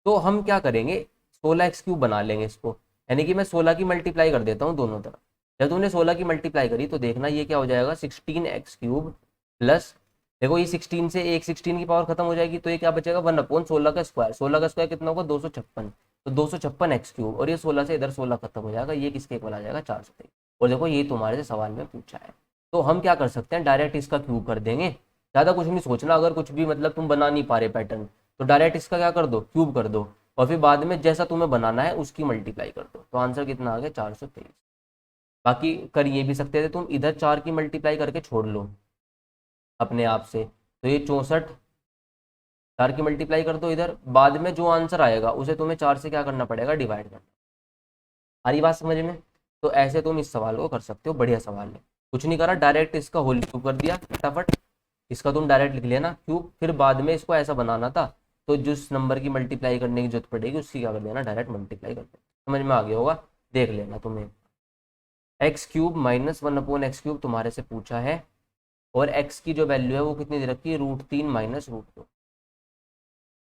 तो हम क्या करेंगे 16x³ बना लेंगे इसको, यानी कि मैं 16 की मल्टीप्लाई कर देता हूँ दोनों तरफ। जब तुमने 16 की मल्टीप्लाई करी तो देखना ये क्या हो जाएगा, 16x³ प्लस, देखो ये 16 से एक 16 की पावर खत्म हो जाएगी, तो ये क्या बचेगा 1/16 का स्क्वायर, 16 का स्क्वायर कितना होगा 256, तो 256x³, और ये 16 से इधर 16 खत्म हो जाएगा, ये किसके इक्वल आ जाएगा 423। और देखो ये तुम्हारे से सवाल में पूछा है, तो हम क्या कर सकते हैं, डायरेक्ट इसका क्यूब कर देंगे, ज़्यादा कुछ नहीं सोचना। अगर कुछ भी मतलब तुम बना नहीं पा रहे पैटर्न, तो डायरेक्ट इसका क्या कर दो, क्यूब कर दो, और फिर बाद में जैसा तुम्हें बनाना है उसकी मल्टीप्लाई कर दो, तो आंसर कितना आ गया 423। बाकी कर ये भी सकते थे तुम, इधर 4 की मल्टीप्लाई करके छोड़ लो अपने आप से, तो ये 64, 4 की मल्टीप्लाई कर दो इधर, बाद में जो आंसर आएगा उसे तुम्हें 4 से क्या करना पड़ेगा, डिवाइड करना। आ रही बात समझ में। तो ऐसे तुम इस सवाल को कर सकते हो, बढ़िया सवाल है, कुछ नहीं करा, डायरेक्ट इसका होल क्यूब कर दिया फटाफट, इसका तुम डायरेक्ट लिख लेना क्यूब, फिर बाद में इसको ऐसा बनाना था, तो जिस नंबर की मल्टीप्लाई करने की जरूरत पड़ेगी उसकी क्या कर देना, डायरेक्ट मल्टीप्लाई कर देना। समझ में आ गया होगा, देख लेना तुम्हें। x³ माइनस 1/x³ तुम्हारे से पूछा है, और x की जो वैल्यू है वो कितनी दे रखी है, √3 माइनस √2।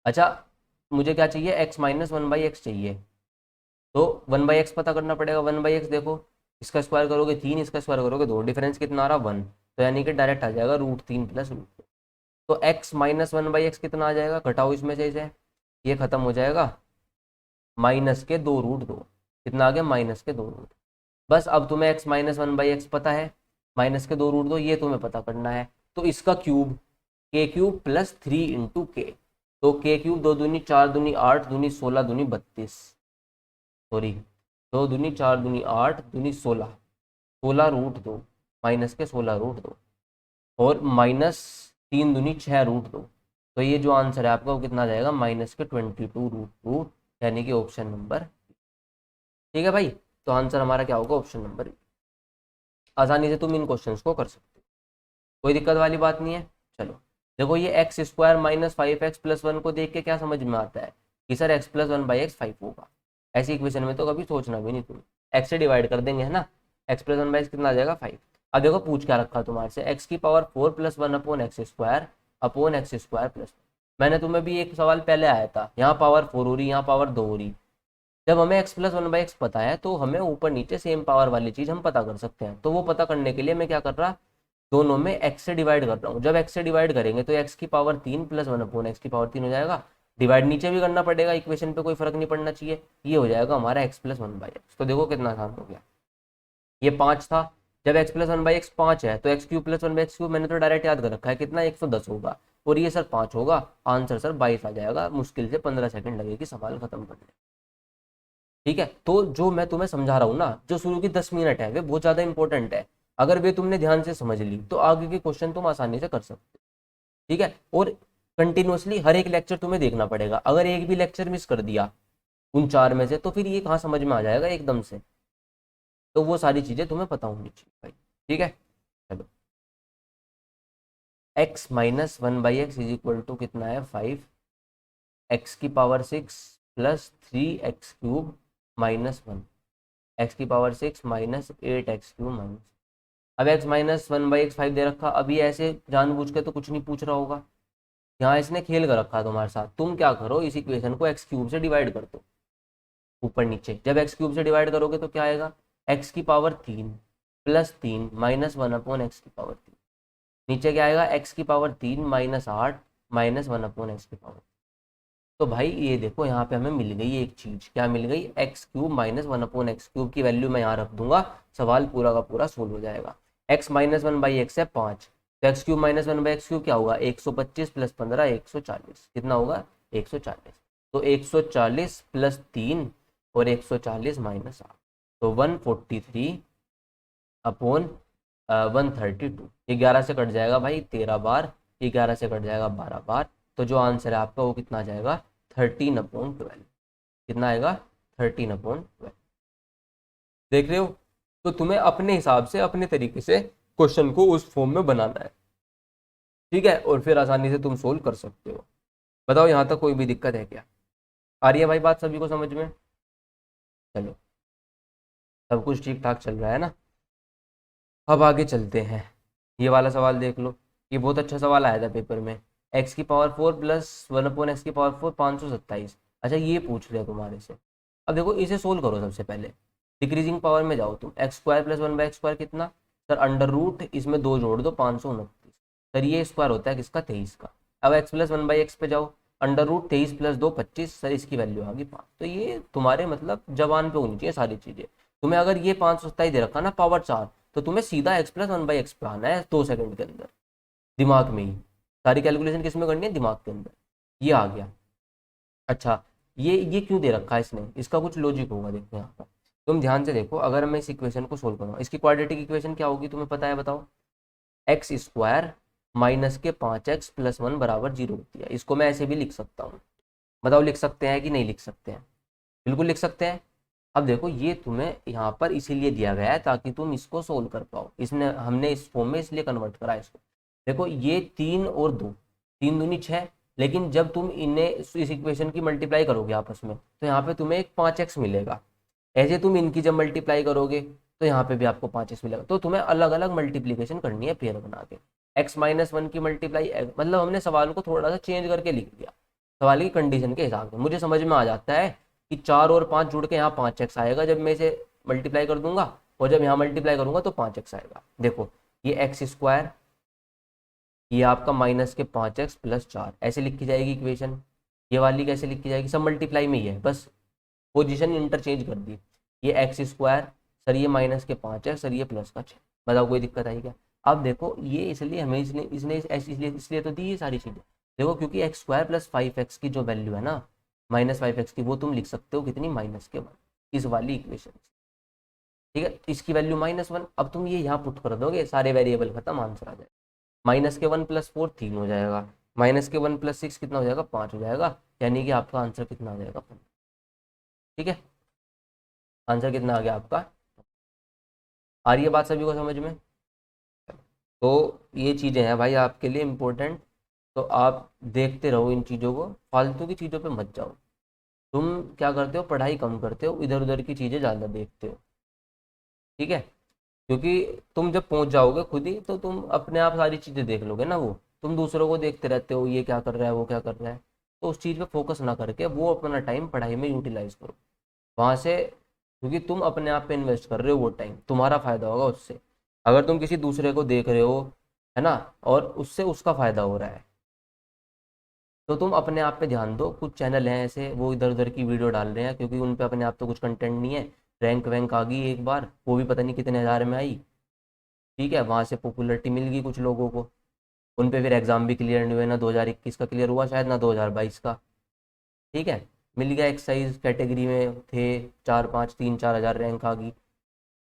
अच्छा, मुझे क्या चाहिए, x माइनस 1/x चाहिए, तो 1/x पता करना पड़ेगा। 1/x देखो, इसका स्क्वायर करोगे 3, इसका स्क्वायर करोगे 2, डिफरेंस कितना आ रहा 1, तो यानी कि डायरेक्ट आ जाएगा √3 प्लस √2। तो x माइनस 1/x कितना आ जाएगा, घटाओ इसमें से इसे, ये खत्म हो जाएगा, -2√2, कितना आ गया, -2√2। बस अब तुम्हें x माइनस 1/x पता है, -2√2 ये तुम्हें पता करना है, तो इसका क्यूब k³ प्लस 3 इंटू के, तो k³ 2 दूनी 4 दूनी 8 दूनी 16 दूनी 32, सॉरी 2 दूनी 4 दूनी 8 दूनी 16, 16√2 -16√2, और -3 दूनी 6√2, तो ये जो आंसर है आपका वो कितना आ जाएगा, -22√2, यानी कि ऑप्शन नंबर। ठीक है भाई, तो आंसर हमारा क्या होगा, ऑप्शन नंबर। आसानी से तुम इन क्वेश्चंस को कर सकते हो, कोई दिक्कत वाली बात नहीं है। चलो देखो, ये x² माइनस 5x प्लस 1 को देख के क्या समझ में आता है कि सर x प्लस 1/x 5 होगा। ऐसी इक्वेशन में तो कभी सोचना भी नहीं, तुम x से डिवाइड कर देंगे, है ना, x प्लस 1/x कितना आ जाएगा 5। अब देखो पूछ क्या रखा तुम्हारे से, x की power 4 plus 1/x² upon x² plus, मैंने तुम्हें भी एक सवाल पहले आया था, यहाँ पावर 4 हो रही, यहाँ पावर 2 हो रही। जब हमें x प्लस 1/x पता है तो हमें ऊपर नीचे सेम पावर वाली चीज हम पता कर सकते हैं, तो वो पता करने के लिए मैं क्या कर रहा, दोनों में x से डिवाइड कर रहा हूँ। जब x से डिवाइड करेंगे तो x की पावर 3 प्लस 1/x की पावर 3 हो जाएगा, डिवाइड नीचे भी करना पड़ेगा, इक्वेशन पे कोई फर्क नहीं पड़ना चाहिए, ये हो जाएगा हमारा x प्लस 1/x। तो देखो कितना आसान हो गया, ये 5 था, जब x प्लस 1/x 5 है तो x³ प्लस 1/x³ मैंने तो डायरेक्ट याद कर रखा है, कितना 110 होगा, और ये सर 5 होगा, आंसर सर 22 आ जाएगा, मुश्किल से 15 सेकंड लगेगी सवाल खत्म करने। ठीक है, तो जो मैं तुम्हें समझा रहा हूँ ना, जो शुरू की 10 मिनट है वे बहुत ज्यादा इंपॉर्टेंट है, अगर वे तुमने ध्यान से समझ ली तो आगे के क्वेश्चन तुम आसानी से कर सकते हो। ठीक है, और कंटिन्यूअसली हर एक लेक्चर तुम्हें देखना पड़ेगा, अगर एक भी लेक्चर मिस कर दिया उन चार में से, तो फिर ये कहाँ समझ में आ जाएगा एकदम से। तो वो सारी चीज़ें तुम्हें पता होनी चाहिए भाई। ठीक है, चलो। x minus one by X is equal to कितना है 5 एक्स की power 6 plus 3x³ minus 1, X की पावर 6 माइनस 8x³ माइनस। अब x minus one by X 5 दे रखा। अभी ऐसे जानबूझ के तो कुछ नहीं पूछ रहा होगा, यहाँ इसने खेल कर रखा है तुम्हारे साथ। तुम क्या करो, इस इक्वेशन को x³ से डिवाइड कर दो, ऊपर नीचे। जब x³ से डिवाइड करोगे तो क्या आएगा, x की पावर 3 प्लस 3 माइनस 1/x²। नीचे क्या आएगा, x की पावर 3 माइनस 8 माइनस 1/x²। तो भाई ये देखो यहाँ पे हमें मिल गई एक चीज, क्या मिल गई, x³ माइनस 1/x³ की वैल्यू मैं यहाँ रख दूंगा, सवाल पूरा का पूरा सोल्व हो जाएगा। x minus one by x है 5, तो x³ माइनस वन बाई एक्स³ क्या होगा, 125 प्लस 15 140, कितना होगा 140। तो 140 प्लस 3 और 140 माइनस 8, तो 143/132। 11 से कट जाएगा भाई 13 बार, 11 से कट जाएगा 12 बार। तो जो आंसर है आपका वो कितना आ जाएगा, 13/12। कितना आएगा, 13/12। देख रहे हो, तो तुम्हें अपने हिसाब से अपने तरीके से क्वेश्चन को उस फॉर्म में बनाना है। ठीक है, और फिर आसानी से तुम सोल्व कर सकते हो। बताओ यहाँ तक कोई भी दिक्कत है क्या, आ रही है भाई बात सभी को समझ में। चलो, सब कुछ ठीक ठाक चल रहा है ना। अब आगे चलते हैं, ये वाला सवाल देख लो, ये बहुत अच्छा सवाल आया था पेपर में। एक्स की पावर 4 प्लस 1/x की पावर 4 527। अच्छा, ये पूछ लिया तुम्हारे से। अब देखो इसे सोल्व करो। सबसे पहले डिक्रीजिंग पावर में जाओ तुम, x² प्लस 1/x² कितना सर, अंडर रूट इसमें 2 जोड़ दो 529 सर, ये स्क्वायर होता है किसका, 23 का। अब x प्लस 1/x पे जाओ, अंडर रूट 23 प्लस 2 25 सर, इसकी वैल्यू आ गई 5। तो ये तुम्हारे मतलब जबान पे होनी चाहिए सारी चीजें। तुम्हें अगर ये 527 दे रखा ना पावर 4, तो तुम्हें सीधा x प्लस 1/x पे आना है 2 सेकंड के अंदर, दिमाग में ही। सारी कैलकुलेशन किस में करनी है, दिमाग के अंदर। ये आ गया। अच्छा, ये क्यों दे रखा है इसने, इसका कुछ लॉजिक होगा, देखो यहाँ पर। तुम ध्यान से देखो, अगर मैं इस इक्वेशन को सोल्व करूँ, इसकी क्वाड्रेटिक इक्वेशन क्या होगी तुम्हें पता है, बताओ। x² माइनस के 5x प्लस 1 बराबर 0 होती है। इसको मैं ऐसे भी लिख सकता हूँ, बताओ लिख सकते हैं कि नहीं लिख सकते हैं, बिल्कुल लिख सकते हैं। अब देखो ये तुम्हें यहाँ पर इसीलिए दिया गया है ताकि तुम इसको सोल्व कर पाओ, इसने हमने इस फॉर्म में इसलिए कन्वर्ट करा इसको। देखो ये 3 और 2, 3 दूनी 6, लेकिन जब तुम इन्हें इस इक्वेशन की मल्टीप्लाई करोगे आपस में, तो यहाँ पे तुम्हें एक 5x मिलेगा। ऐसे तुम इनकी जब मल्टीप्लाई करोगे तो यहाँ पे भी आपको 5x मिलेगा। तो तुम्हें अलग अलग मल्टीप्लीकेशन करनी है पेयर बना के। x-1 की मल्टीप्लाई, मतलब हमने सवाल को थोड़ा सा चेंज करके लिख दिया सवाल की कंडीशन के हिसाब से। मुझे समझ में आ जाता है कि 4 और 5 जुड़ के यहाँ 5x आएगा जब मैं इसे मल्टीप्लाई कर दूंगा, और जब यहाँ मल्टीप्लाई करूंगा तो 5x आएगा। देखो ये x², ये आपका माइनस के 5x प्लस 4, ऐसे लिखी जाएगी इक्वेशन। ये वाली कैसे लिखी जाएगी, सब मल्टीप्लाई में ही है, बस पोजीशन इंटरचेंज कर दी। ये x² सर, ये माइनस के 5x सर, ये प्लस का 6। बताओ कोई दिक्कत आई क्या। अब देखो ये इसलिए हमें इसने इसने ऐसी इसलिए तो दी ये सारी चीज़ें। देखो क्योंकि x² प्लस 5x की जो वैल्यू है ना, -5x की, वो तुम लिख सकते हो कितनी, -1 इस वाली इक्वेशन। ठीक है, इसकी वैल्यू -1। अब तुम ये यहाँ पुट कर दोगे, सारे वेरिएबल खत्म, आंसर आ जाएगा। -1 प्लस 4 3 हो जाएगा, -1 प्लस 6 कितना हो जाएगा, 5 हो जाएगा। यानी कि आपका आंसर कितना आ जाएगा, 5। ठीक है, आंसर कितना आ गया आपका। आ रही है बात सभी को समझ में। तो ये चीज़ें हैं भाई आपके लिए इम्पोर्टेंट, तो आप देखते रहो इन चीज़ों को, फालतू की चीज़ों पे मत जाओ। तुम क्या करते हो, पढ़ाई कम करते हो, इधर उधर की चीज़ें ज़्यादा देखते हो। ठीक है, क्योंकि तुम जब पहुंच जाओगे खुद ही, तो तुम अपने आप सारी चीज़ें देख लोगे ना। वो तुम दूसरों को देखते रहते हो, ये क्या कर रहा है, वो क्या कर रहा है, तो उस चीज़ पे फोकस ना करके वो अपना टाइम पढ़ाई में यूटिलाइज करो वहाँ से। क्योंकि तुम अपने आप पे इन्वेस्ट कर रहे हो, वो टाइम तुम्हारा फायदा होगा उससे। अगर तुम किसी दूसरे को देख रहे हो, है ना, और उससे उसका फायदा हो रहा है, तो तुम अपने आप पे ध्यान दो। कुछ चैनल हैं ऐसे, वो इधर उधर की वीडियो डाल रहे हैं क्योंकि उन पे अपने आप तो कुछ कंटेंट नहीं है। रैंक वैंक आ गई एक बार, वो भी पता नहीं कितने हज़ार में आई। ठीक है, वहाँ से पॉपुलैरिटी मिल गई कुछ लोगों को। उन पे फिर एग्जाम भी क्लियर नहीं हुए, ना 2021 का क्लियर हुआ शायद, ना 2022 का। ठीक है, मिल गया, एक्साइज कैटेगरी में थे, 4 5 3 4 हज़ार रैंक आ गई।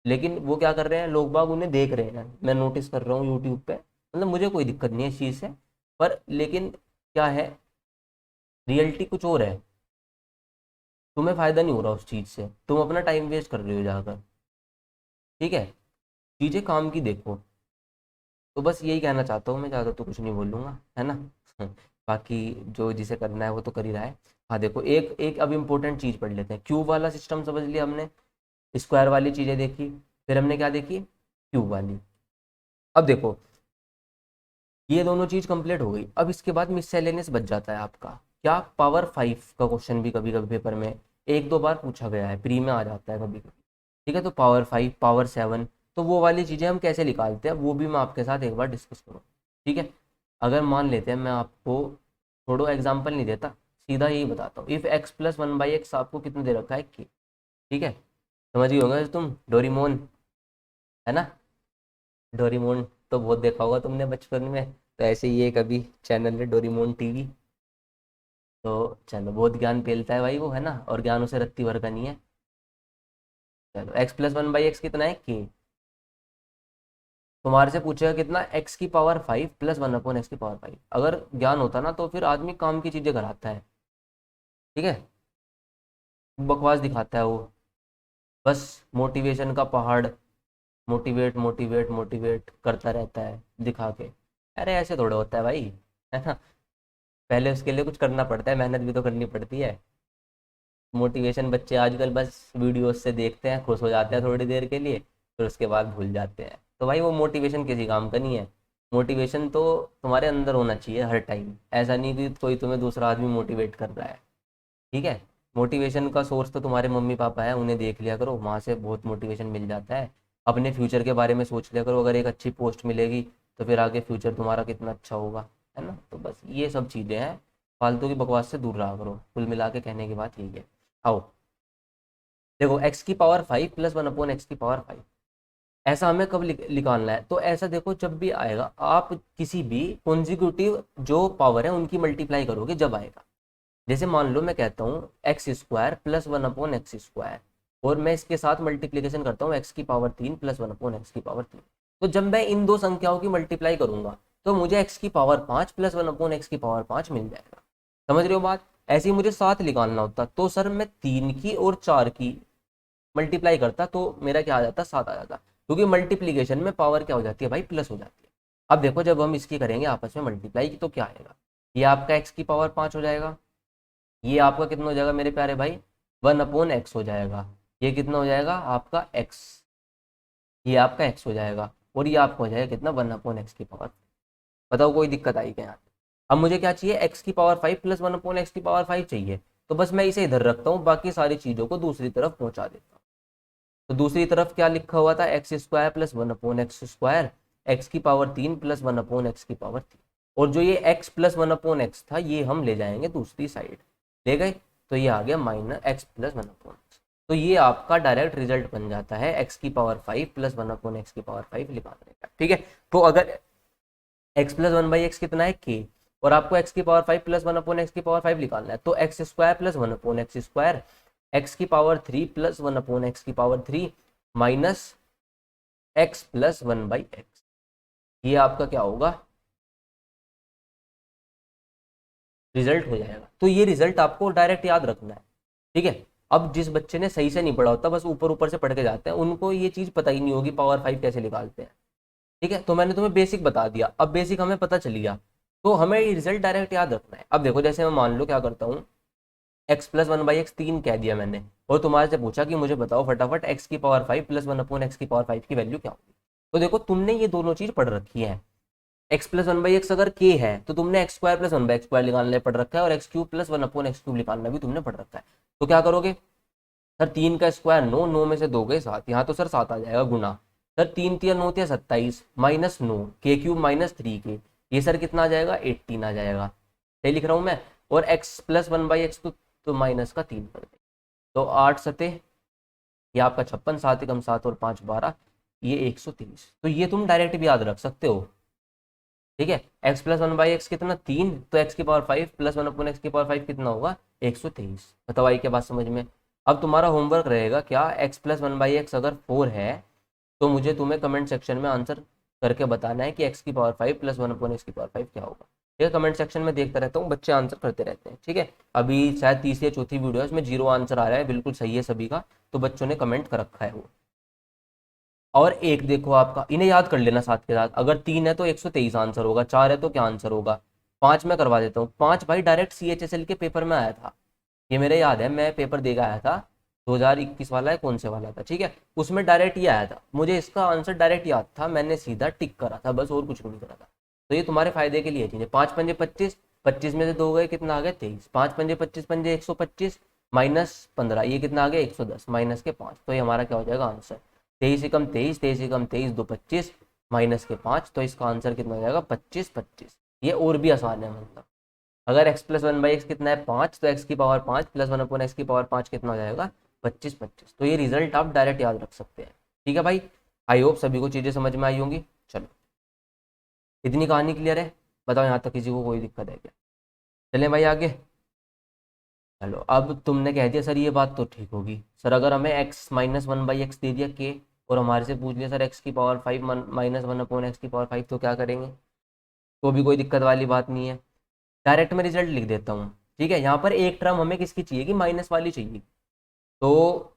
लेकिन वो क्या कर रहे हैं, लोग बाग उन्हें देख रहे हैं, मैं नोटिस कर रहा हूँ यूट्यूब पे। मतलब मुझे कोई दिक्कत नहीं है इस चीज़ से, पर लेकिन क्या है, रियलिटी कुछ और है। तुम्हें फायदा नहीं हो रहा उस चीज से, तुम अपना टाइम वेस्ट कर रहे हो जाकर। ठीक है, चीजें काम की देखो। तो बस यही कहना चाहता हूँ मैं, ज़्यादा तो कुछ नहीं बोलूँगा, है ना। बाकी जो जिसे करना है वो तो कर ही रहा है। हाँ देखो, एक एक अब इम्पोर्टेंट चीज़ पढ़ लेते हैं। क्यूब वाला सिस्टम समझ लिया हमने, स्क्वायर वाली चीज़ें देखी, फिर हमने क्या देखी, क्यूब वाली। अब देखो, ये दोनों चीज़ कंप्लीट हो गई। अब इसके बाद मिससेलेनियस बच जाता है आपका क्या, पावर 5 का क्वेश्चन भी कभी कभी पेपर में एक दो बार पूछा गया है, प्री में आ जाता है कभी कभी। ठीक है, तो पावर 5, पावर 7, तो वो वाली चीज़ें हम कैसे निकालते हैं वो भी मैं आपके साथ एक बार डिस्कस करूँ। ठीक है, अगर मान लेते हैं, मैं आपको छोड़ो एग्जाम्पल नहीं देता, सीधा यही बताता हूँ, इफ़ एक्स प्लस 1/x आपको कितने दे रखा है, के। ठीक है, समझ गए होंगे तुम, डोरीमोन, है ना। डोरीमोन तो बहुत देखा होगा तुमने बचपन में, तो ऐसे ही एक अभी चैनल है डोरीमोन टीवी। तो चलो, बहुत ज्ञान पेलता है भाई वो, है ना, और ज्ञान उसे रत्ती भर का नहीं है। चलो, एक्स प्लस 1/x कितना है, के। तुम्हारे से पूछेगा कितना, एक्स की पावर 5 प्लस 1/x की पावर 5। अगर ज्ञान होता ना तो फिर आदमी काम की चीजें कराता है। ठीक है, बकवास दिखाता है वो, बस मोटिवेशन का पहाड़, मोटिवेट मोटिवेट मोटिवेट करता रहता है दिखा के। अरे ऐसे थोड़ा होता है भाई, है ना। पहले उसके लिए कुछ करना पड़ता है, मेहनत भी तो करनी पड़ती है। मोटिवेशन बच्चे आजकल बस वीडियोस से देखते हैं, खुश हो जाते हैं थोड़ी देर के लिए, फिर उसके बाद भूल जाते हैं। तो भाई वो मोटिवेशन किसी काम का नहीं है। मोटिवेशन तो तुम्हारे अंदर होना चाहिए हर टाइम, ऐसा नहीं कि कोई तुम्हें दूसरा आदमी मोटिवेट कर रहा है। ठीक है, मोटिवेशन का सोर्स तो तुम्हारे मम्मी पापा है, उन्हें देख लिया करो, वहाँ से बहुत मोटिवेशन मिल जाता है। अपने फ्यूचर के बारे में सोच लिया करो, अगर एक अच्छी पोस्ट मिलेगी तो फिर आगे फ्यूचर तुम्हारा कितना अच्छा होगा, है ना। तो बस ये सब चीज़ें हैं, फालतू की बकवास से दूर रहा करो, कुल मिला के कहने की बात यही है। आओ देखो, एक्स की पावर 5 प्लस 1/x की पावर 5, ऐसा हमें कब निकालना है, तो ऐसा देखो, जब भी आएगा आप किसी भी कॉन्जिक्यूटिव जो पावर है उनकी मल्टीप्लाई करोगे जब आएगा। जैसे मान लो मैं कहता हूँ x square plus 1/x square, और मैं इसके साथ मल्टीप्लीकेशन करता हूँ एक्स की पावर 3 प्लस 1/x की पावर 3। तो जब मैं इन दो संख्याओं की मल्टीप्लाई करूंगा तो मुझे एक्स की पावर 5 प्लस 1/x की पावर 5 मिल जाएगा। समझ रहे हो बात। ऐसे ही मुझे 7 निकालना होता तो सर मैं 3 की और 4 की मल्टीप्लाई करता तो मेरा क्या आ जाता, 7 आ जाता, क्योंकि मल्टीप्लीकेशन में पावर क्या हो जाती है भाई, प्लस हो जाती है। अब देखो, जब हम इसकी करेंगे आपस में मल्टीप्लाई तो क्या आएगा, ये आपका एक्स की पावर 5 हो जाएगा, ये आपका कितना हो जाएगा मेरे प्यारे भाई, 1/x हो जाएगा। ये कितना हो जाएगा आपका x, ये आपका x हो जाएगा, और ये आपका हो जाएगा कितना, 1/x की पावर। बताओ कोई दिक्कत आई क्या यहाँ पे। अब मुझे क्या चाहिए, x की पावर 5 प्लस 1/x की पावर 5 चाहिए, तो बस मैं इसे इधर रखता हूँ, बाकी सारी चीज़ों को दूसरी तरफ पहुंचा देता हूँ। तो दूसरी तरफ क्या लिखा हुआ था, x square plus 1/x square, x की पावर 3 प्लस 1/x की पावर 3। और जो ये x प्लस 1/x था ये हम ले जाएंगे दूसरी साइड, ले गए, तो ये आ गया माइनस एक्स प्लस 1/x। तो ये आपका डायरेक्ट रिजल्ट बन जाता है एक्स की पावर 5 प्लस 1/x की पावर 5 निकालने का। ठीक है, तो अगर x प्लस 1/x कितना है, k, और आपको x की पावर 5 प्लस 1/x की पावर 5 निकालना है, तो X square plus 1/x square, x की पावर 3 प्लस 1/x की power 3 minus x plus 1/x, ये आपका क्या होगा, रिजल्ट हो जाएगा। तो ये रिजल्ट आपको डायरेक्ट याद रखना है। ठीक है, अब जिस बच्चे ने सही से नहीं पढ़ा होता, बस ऊपर ऊपर से पढ़ के जाते हैं, उनको ये चीज पता ही नहीं होगी पावर 5 कैसे निकालते हैं। ठीक है, तो मैंने तुम्हें बेसिक बता दिया, अब बेसिक हमें पता चल गया, तो हमें ये रिजल्ट डायरेक्ट याद रखना है। अब देखो, जैसे मैं मान लो क्या करता हूँ, एक्स प्लस 1/x 3 कह दिया मैंने, और तुम्हारे से पूछा कि मुझे बताओ फटाफट एक्स की पावर 5 प्लस 1/x की पावर 5 की वैल्यू क्या होगी। तो देखो, तुमने ये दोनों चीज पढ़ रखी है, एक्स प्लस 1/x अगर के है तो तुमने एक्स स्क्वायर प्लस 1/x निकालने पढ़ रखा है, और x cube plus 1/x cube निकालना भी तुमने पढ़ रखा है। तो क्या करोगे, सर 3 का स्क्वायर 9, 9 में से 2 गए 7, यहाँ तो सर 7 आ जाएगा गुना, सर 3 तिया 9 तिया 27 माइनस 9 के क्यूब माइनस 3 के, ये सर कितना आ जाएगा, 18 आ जाएगा। सही लिख रहा हूँ मैं। और एक्स प्लस 1/x तो माइनस का 3 कर दे, तो 8 सते, ये आपका 56, 7 एकम 7 और 5 12, ये 123। तो ये तुम डायरेक्ट भी याद रख सकते हो। ठीक है, x प्लस 1/x कितना, 3, तो x की पावर 5 प्लस 1/x की पावर 5 कितना होगा, 123। बताओ आई क्या बात समझ में। अब तुम्हारा होमवर्क रहेगा क्या, x प्लस 1/x अगर 4 है तो मुझे तुम्हें कमेंट सेक्शन में आंसर करके बताना है कि x की पावर 5 प्लस 1/x की पावर 5 क्या होगा। ठीक है, कमेंट सेक्शन में देखता रहता हूँ, बच्चे आंसर करते रहते हैं। ठीक है, अभी शायद तीसरी या चौथी वीडियो है, उसमें 0 आंसर आ रहा है, बिल्कुल सही है सभी का, तो बच्चों ने कमेंट कर रखा है वो। और एक देखो आपका, इन्हें याद कर लेना साथ के साथ, अगर 3 है तो 123 आंसर होगा, 4 है तो क्या आंसर होगा, 5 में करवा देता हूँ। 5 भाई डायरेक्ट CHSL के पेपर में आया था, ये मेरे याद है, मैं पेपर देकर आया था, 2021 वाला है, कौन से वाला था, ठीक है, उसमें डायरेक्ट ये आया था, मुझे इसका आंसर डायरेक्ट याद था, मैंने सीधा टिक करा था बस, और कुछ नहीं करा था। तो ये तुम्हारे फायदे के लिए चीजें। 5 पंजे 25, 25 में से 2 गए, कितना आ गया 23, 5 पंजे 25 पंजे 125 -15, ये कितना आ गया 110, माइनस के 5, तो ये हमारा क्या हो जाएगा आंसर, 23 एकम 23, 23 एकम 23, 2 25, माइनस के 5, तो इसका आंसर कितना हो जाएगा 25 25। ये और भी आसान है, मतलब अगर x प्लस 1/x कितना है 5, तो x की पावर 5 प्लस 1/x की पावर 5 कितना हो जाएगा 25 25। तो ये रिजल्ट आप डायरेक्ट याद रख सकते हैं। ठीक है भाई, आई होप सभी को चीजें समझ में आई होंगी। चलो, इतनी कहानी क्लियर है, बताओ यहाँ तक किसी को कोई दिक्कत है क्या? चलें भाई आगे। चलो, अब तुमने कह दिया सर ये बात तो ठीक होगी, सर अगर हमें x-1/x दे दिया k, और हमारे से पूछ लिया सर x की पावर 5 -1/x की पावर 5, तो क्या करेंगे? तो भी कोई दिक्कत वाली बात नहीं है, डायरेक्ट में रिजल्ट लिख देता हूँ। ठीक है, यहाँ पर एक टर्म हमें किसकी चाहिए कि माइनस वाली चाहिए, तो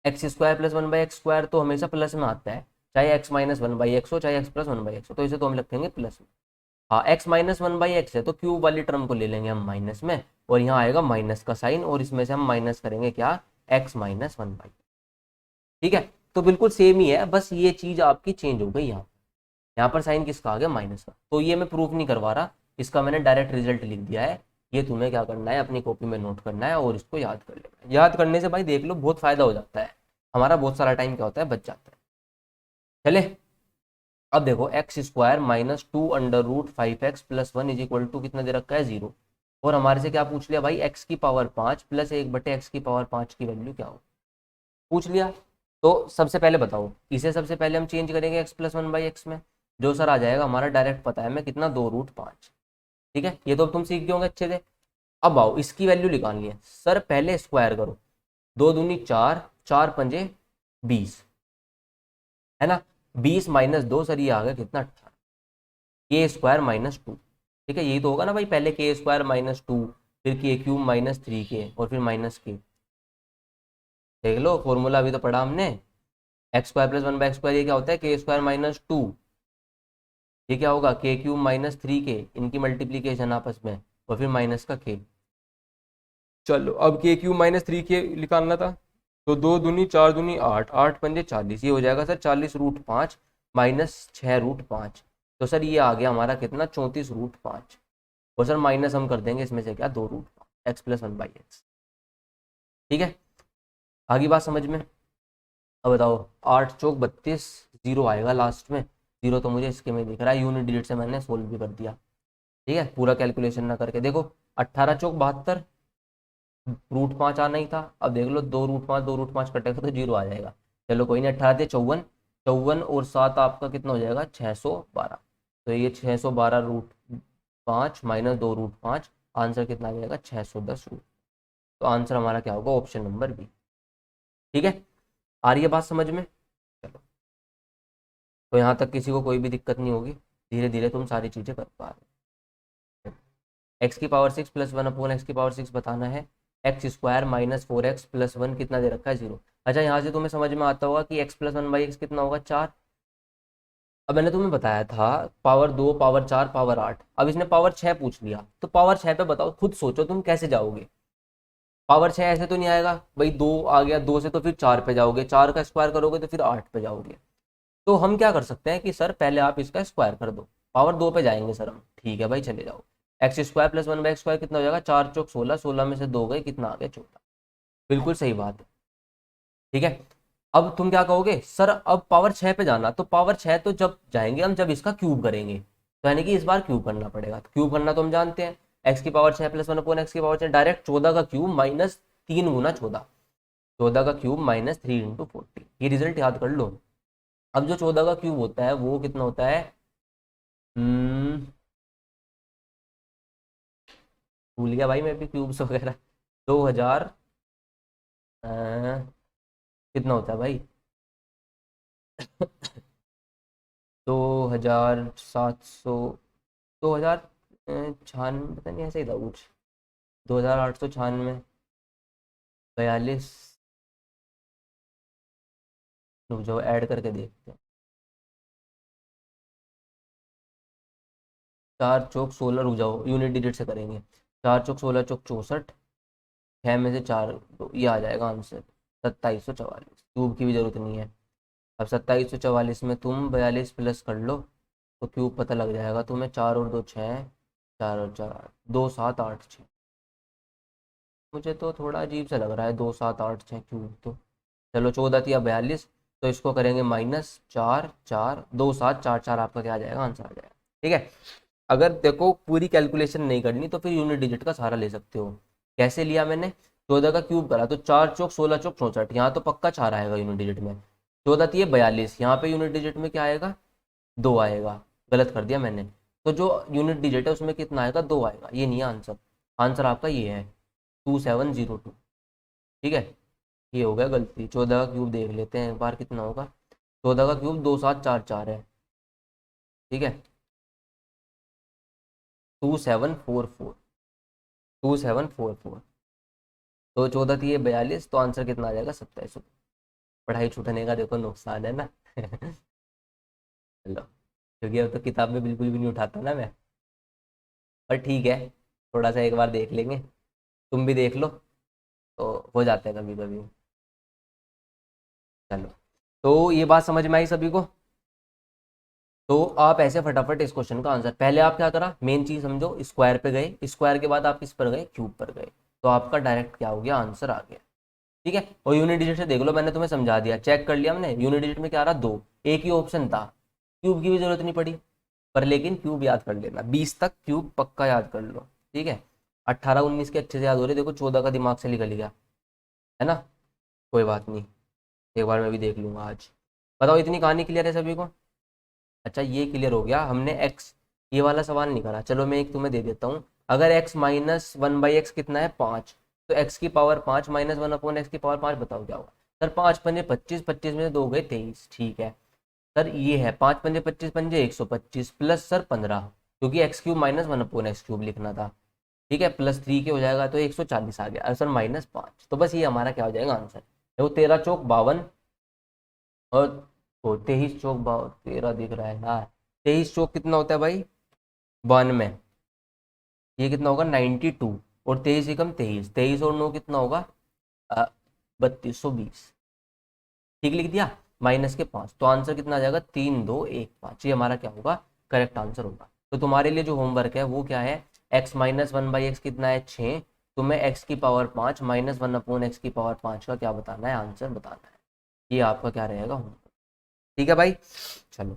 x² + 1/x² तो हमेशा प्लस में आता है, चाहे x-1/x हो, चाहे x+1/x हो, तो इसे तो हम लिखेंगे प्लस में। हाँ, x-1/x है तो क्यूब वाली टर्म को ले लेंगे हम माइनस में, और यहाँ आएगा माइनस का साइन, और इसमें से हम माइनस करेंगे क्या, x-1/। ठीक है, तो बिल्कुल सेम ही है, बस ये चीज आपकी चेंज हो गई यहाँ पर साइन किसका आ गया, माइनस का। तो ये मैं प्रूफ नहीं करवा रहा, इसका मैंने डायरेक्ट रिजल्ट लिख दिया है। ये तुम्हें क्या करना है, अपनी कॉपी में नोट करना है और इसको याद कर लेना है। याद करने से भाई देख लो बहुत फायदा हो जाता है, हमारा बहुत सारा टाइम क्या होता है बच जाता है। चले, अब देखो x² -2√5x+1 is equal to कितना दे रखा है 0, और हमारे से क्या पूछ लिया भाई, x की पावर 5 प्लस 1/x की पावर 5 की वैल्यू क्या हो, पूछ लिया। तो सबसे पहले बताओ, इसे सबसे पहले हम चेंज करेंगे x+1/x में, जो सर आ जाएगा हमारा डायरेक्ट पता है हमें कितना, 2√5। ठीक है, ये तो अब तुम सीख गए होंगे अच्छे से। अब आओ इसकी वैल्यू निकालनी है, सर पहले स्क्वायर करो, 2 दूनी 4, 4 पंजे 20, है ना, 20 -2, सर ये आ गया कितना 18, k² -2। ठीक है, यही तो होगा ना भाई, पहले k² -2, फिर k³ -3k, और फिर माइनस के, देख लो फॉर्मूला अभी तो पढ़ा हमने, x² + 1/x², ये क्या होता है k² -2, ये क्या होगा k³ -3k, इनकी मल्टीप्लीकेशन आपस में, और फिर माइनस का k। चलो, अब k³ -3k निकालना था, तो 2 दूनी 4 दूनी 8, 8 पंजे 40, ये हो जाएगा सर 40√5 -6√5, तो सर ये आ गया हमारा कितना 34√5, और सर माइनस हम कर देंगे इसमें से क्या, 2√5 x+1/x। ठीक है, आगे बात समझ में। अब बताओ, 8 चौक 32, 0 आएगा लास्ट में, 0 तो मुझे इसके में दिख रहा है, यूनिट डिजिट से मैंने सोल्व भी कर दिया। ठीक है, पूरा कैलकुलेशन ना करके देखो, 18 चौक 72, √5 आना ही था, अब देख लो 2√5, 2√5 कटेगा तो 0 आ जाएगा। चलो कोई नहीं, 18 थे 54, 54 और 7 आपका कितना हो जाएगा 612, तो ये 612√5 -2√5, आंसर कितना आ जाएगा 610 तो आंसर हमारा क्या होगा, ऑप्शन नंबर बी। ठीक है, आ रही है बात समझ में। चलो, तो यहाँ तक किसी को कोई भी दिक्कत नहीं होगी, धीरे धीरे तुम सारी चीजें कर पा रहे हो। x⁻6 + 1/x⁻6 बताना है, x² -4x+1 कितना दे रखा है 0। अच्छा, यहाँ से तुम्हें समझ में आता होगा कि x+1/x कितना होगा 4। अब मैंने तुम्हें बताया था पावर 2 पावर 4 पावर 8, अब इसने पावर 6 पूछ लिया, तो पावर 6 पे बताओ, खुद सोचो तुम कैसे जाओगे। पावर 6 ऐसे तो नहीं आएगा भाई, 2 आ गया, 2 से तो फिर 4 पे जाओगे, 4 का स्क्वायर करोगे तो फिर 8 पे जाओगे। तो हम क्या कर सकते हैं कि सर पहले आप इसका स्क्वायर कर दो, पावर 2 पे जाएंगे सर हम, ठीक है भाई चले जाओ। x² + 1/x² कितना हो जाएगा, 4 चौक 16, 16 में से 2 गए, कितना आ गया 14, बिल्कुल सही बात है। ठीक है, अब तुम क्या कहोगे, सर अब पावर 6 पे जाना, तो पावर 6 तो जब जाएंगे हम जब इसका क्यूब करेंगे, तो यानी कि इस बार क्यूब करना पड़ेगा, तो क्यूब करना तो हम जानते हैं, x⁻6 + 1/x⁻6 डायरेक्ट 14 का क्यूब माइनस 3 गुना 14, 14 का क्यूब -3 × 40, ये रिजल्ट याद कर लो। अब जो 14 का क्यूब होता है वो कितना होता है, हम्म, भूल गया भाई मैं भी क्यूब्स वगैरह, 2000, कितना होता है भाई, 2700, 2000, 96, पता नहीं ऐसे ही था कुछ, 2896, 42। रुक जाओ ऐड करके देखते हैं। 4 चौक 16, रुक जाओ यूनिट डिजिट से करेंगे। 4 चौक 16 चौक 64, 6 में से 4 तो ये आ जाएगा आंसर 2744। क्यूब की भी जरूरत नहीं है। अब 2744 में तुम 42 प्लस कर लो तो क्यूब पता लग जाएगा तुम्हें। 4 और 2 6, 4 और 4 8, 2 7 8 6। मुझे तो थोड़ा अजीब सा लग रहा है 2 7 8 6 क्यूब तो। चलो 14 थी, अब 42, तो इसको करेंगे -4 4 2 7 4 4, आपका क्या आ जाएगा, आंसर आ जाएगा। ठीक है। अगर देखो पूरी कैलकुलेशन नहीं करनी तो फिर यूनिट डिजिट का सहारा ले सकते हो। कैसे लिया मैंने, 14 का क्यूब करा तो 4 चौक 16 चौक 64, यहाँ तो पक्का 4 आएगा यूनिट डिजिट में। 14 थी ये 42, यहाँ पे यूनिट डिजिट में क्या आएगा, 2 आएगा। गलत कर दिया मैंने। तो जो यूनिट डिजिट है उसमें कितना आएगा, 2 आएगा। ये नहीं है आंसर, आंसर आपका ये है 2702। ठीक है, ये हो गया गलती। 14 का क्यूब देख लेते हैं एक बार कितना होगा। 14 का क्यूब 2744 है। ठीक है, 2744, 2744। तो 14 थी ये 42, तो आंसर कितना आ जाएगा, 27। पढ़ाई छूटने का देखो नुकसान है ना। चलो, क्योंकि अब तो किताब में बिल्कुल भी नहीं उठाता ना मैं। पर ठीक है, थोड़ा सा एक बार देख लेंगे, तुम भी देख लो तो हो जाता है कभी कभी। चलो, तो ये बात समझ में आई सभी को। तो आप ऐसे फटाफट इस क्वेश्चन का आंसर, पहले आप क्या करा, मेन चीज समझो, स्क्वायर पे गए, स्क्वायर के बाद आप किस पर गए, क्यूब पर गए, तो आपका डायरेक्ट क्या हो गया, आंसर आ गया। ठीक है, और यूनिट डिजिट से देख लो, मैंने तुम्हें समझा दिया, चेक कर लिया हमने, यूनिट डिजिट में क्या आ रहा, 2, एक ही ऑप्शन था, क्यूब की भी जरूरत नहीं पड़ी। पर लेकिन क्यूब याद कर लेना, 20 तक क्यूब पक्का याद कर लो। ठीक है, 18 19 के अच्छे से याद हो रहे, देखो 14 का दिमाग से निकल गया है ना। कोई बात नहीं, एक बार मैं भी देख लूंगा आज। बताओ इतनी कहानी क्लियर है सभी को। अच्छा ये क्लियर हो गया, हमने एक्स, ये वाला सवाल नहीं करा, चलो मैं एक तुम्हें दे देता हूँ। अगर एक्स -1/x कितना है, 5, तो एक्स की पावर 5 -1/x की पावर 5, बताओ क्या होगा। सर 5 पंजे 25, 25 में से 2 गए 23। ठीक है सर, ये है 5 पंजे 25 पंजे 125 प्लस सर 15, क्योंकि x³ -1/x³ लिखना था। ठीक है, +3 के हो जाएगा तो 140 आ गया, और सर -5, तो बस ये हमारा क्या हो जाएगा आंसर। देखो 13 चौक 52, और 23 चौक 13 दिख रहा है यार। 23 चौक कितना होता है भाई, 92। ये कितना होगा, 92। और 23 एकम 23, 23 और 9 कितना होगा, 3220। ठीक लिख दिया, -5, तो आंसर कितना आ जाएगा, 3215। ये हमारा क्या होगा, करेक्ट आंसर होगा। तो तुम्हारे लिए जो होमवर्क है वो क्या है, x-1/x कितना है, 6, तुम्हें x की पावर 5 -1/x की पावर 5 का क्या बताना है, आंसर बताना है। ये आपका क्या रहेगा होमवर्क। ठीक है भाई, चलो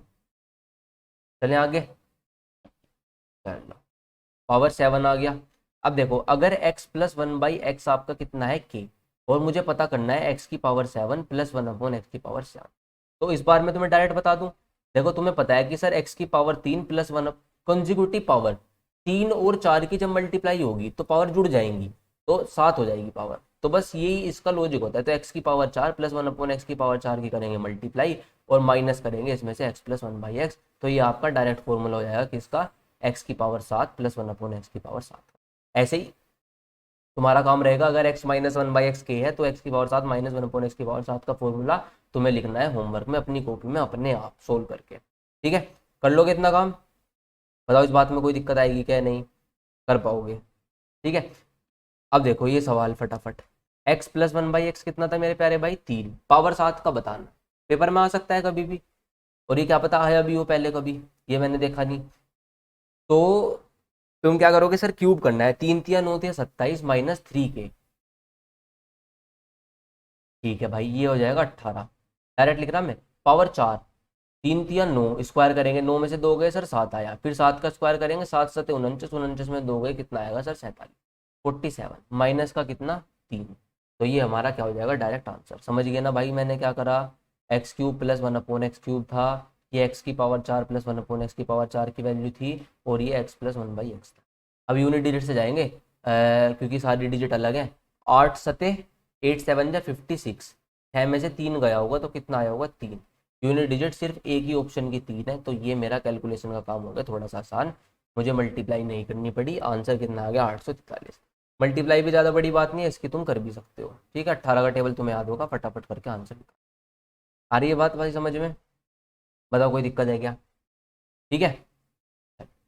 चलें आगे। चलो, पावर 7 आ गया। अब देखो, अगर x+1/x आपका कितना है, k, और मुझे पता करना है x की पावर 7 +1/x की पावर 7, तो इस बार मैं तुम्हें डायरेक्ट बता दूं। देखो तुम्हें पता है कि सर x की पावर 3 +1, कंजिक्यूटिव पावर 3 और 4 की जब मल्टीप्लाई होगी तो पावर जुड़ जाएंगी, तो 7 हो जाएगी पावर। तो बस यही इसका लॉजिक होता है। तो x की पावर 4 +1/x की पावर 4 की करेंगे मल्टीप्लाई, और माइनस करेंगे इसमें से x+1/x, तो ये आपका डायरेक्ट फॉर्मूला हो जाएगा किसका, x की पावर 7 +1/x की पावर 7। ऐसे ही तुम्हारा काम रहेगा, अगर x -1/x k है तो x की पावर 7 -1/x की पावर 7 का फॉर्मूला तुम्हें लिखना है होमवर्क में अपनी कॉपी में, अपने आप सोल्व करके। ठीक है, कर लोगे इतना काम, बताओ इस बात में कोई दिक्कत आएगी क्या, नहीं कर पाओगे। ठीक है, अब देखो ये सवाल फटाफट, x+1/x कितना था मेरे प्यारे भाई, 3, पावर 7 का बताना। पेपर में आ सकता है कभी भी, और ये क्या पता है अभी वो पहले कभी, ये मैंने देखा नहीं। तो तुम क्या करोगे सर, क्यूब करना है, 3 तिया 9 तिया 27 -3 के। ठीक है भाई, ये हो जाएगा 18, डायरेक्ट लिख रहा मैं, पावर 4, 3 तिया 9, स्क्वायर करेंगे, 9 में से 2 गए सर 7 आया, फिर 7 का स्क्वायर करेंगे, 7 7 49, 49 में 2 गए कितना आएगा सर 47, 47 माइनस का कितना 3। तो ये हमारा क्या हो जाएगा, डायरेक्ट आंसर। समझ गए ना भाई मैंने क्या करा, x³ +1/x³ था, ये x की पावर 4 +1/x की पावर 4 की वैल्यू थी, और ये x+1/x था। अब यूनिट डिजिट से जाएंगे, क्योंकि सारी डिजिट अलग है। 8 सते 8 7 जा 56, 6 में से 3 गया होगा तो कितना आया होगा, 3। यूनिट डिजिट सिर्फ एक ही ऑप्शन की 3 है, तो ये मेरा कैलकुलेशन का काम हो गया थोड़ा सा आसान। मुझे मल्टीप्लाई नहीं करनी पड़ी, आंसर कितना आ गया 843। मल्टीप्लाई भी ज़्यादा बड़ी बात नहीं है, इसकी तुम कर भी सकते हो। ठीक है, 18 का टेबल तुम्हें याद होगा, फटाफट करके आंसर निकाल। आ रही है बात भाई समझ में? बताओ कोई दिक्कत है क्या? ठीक है,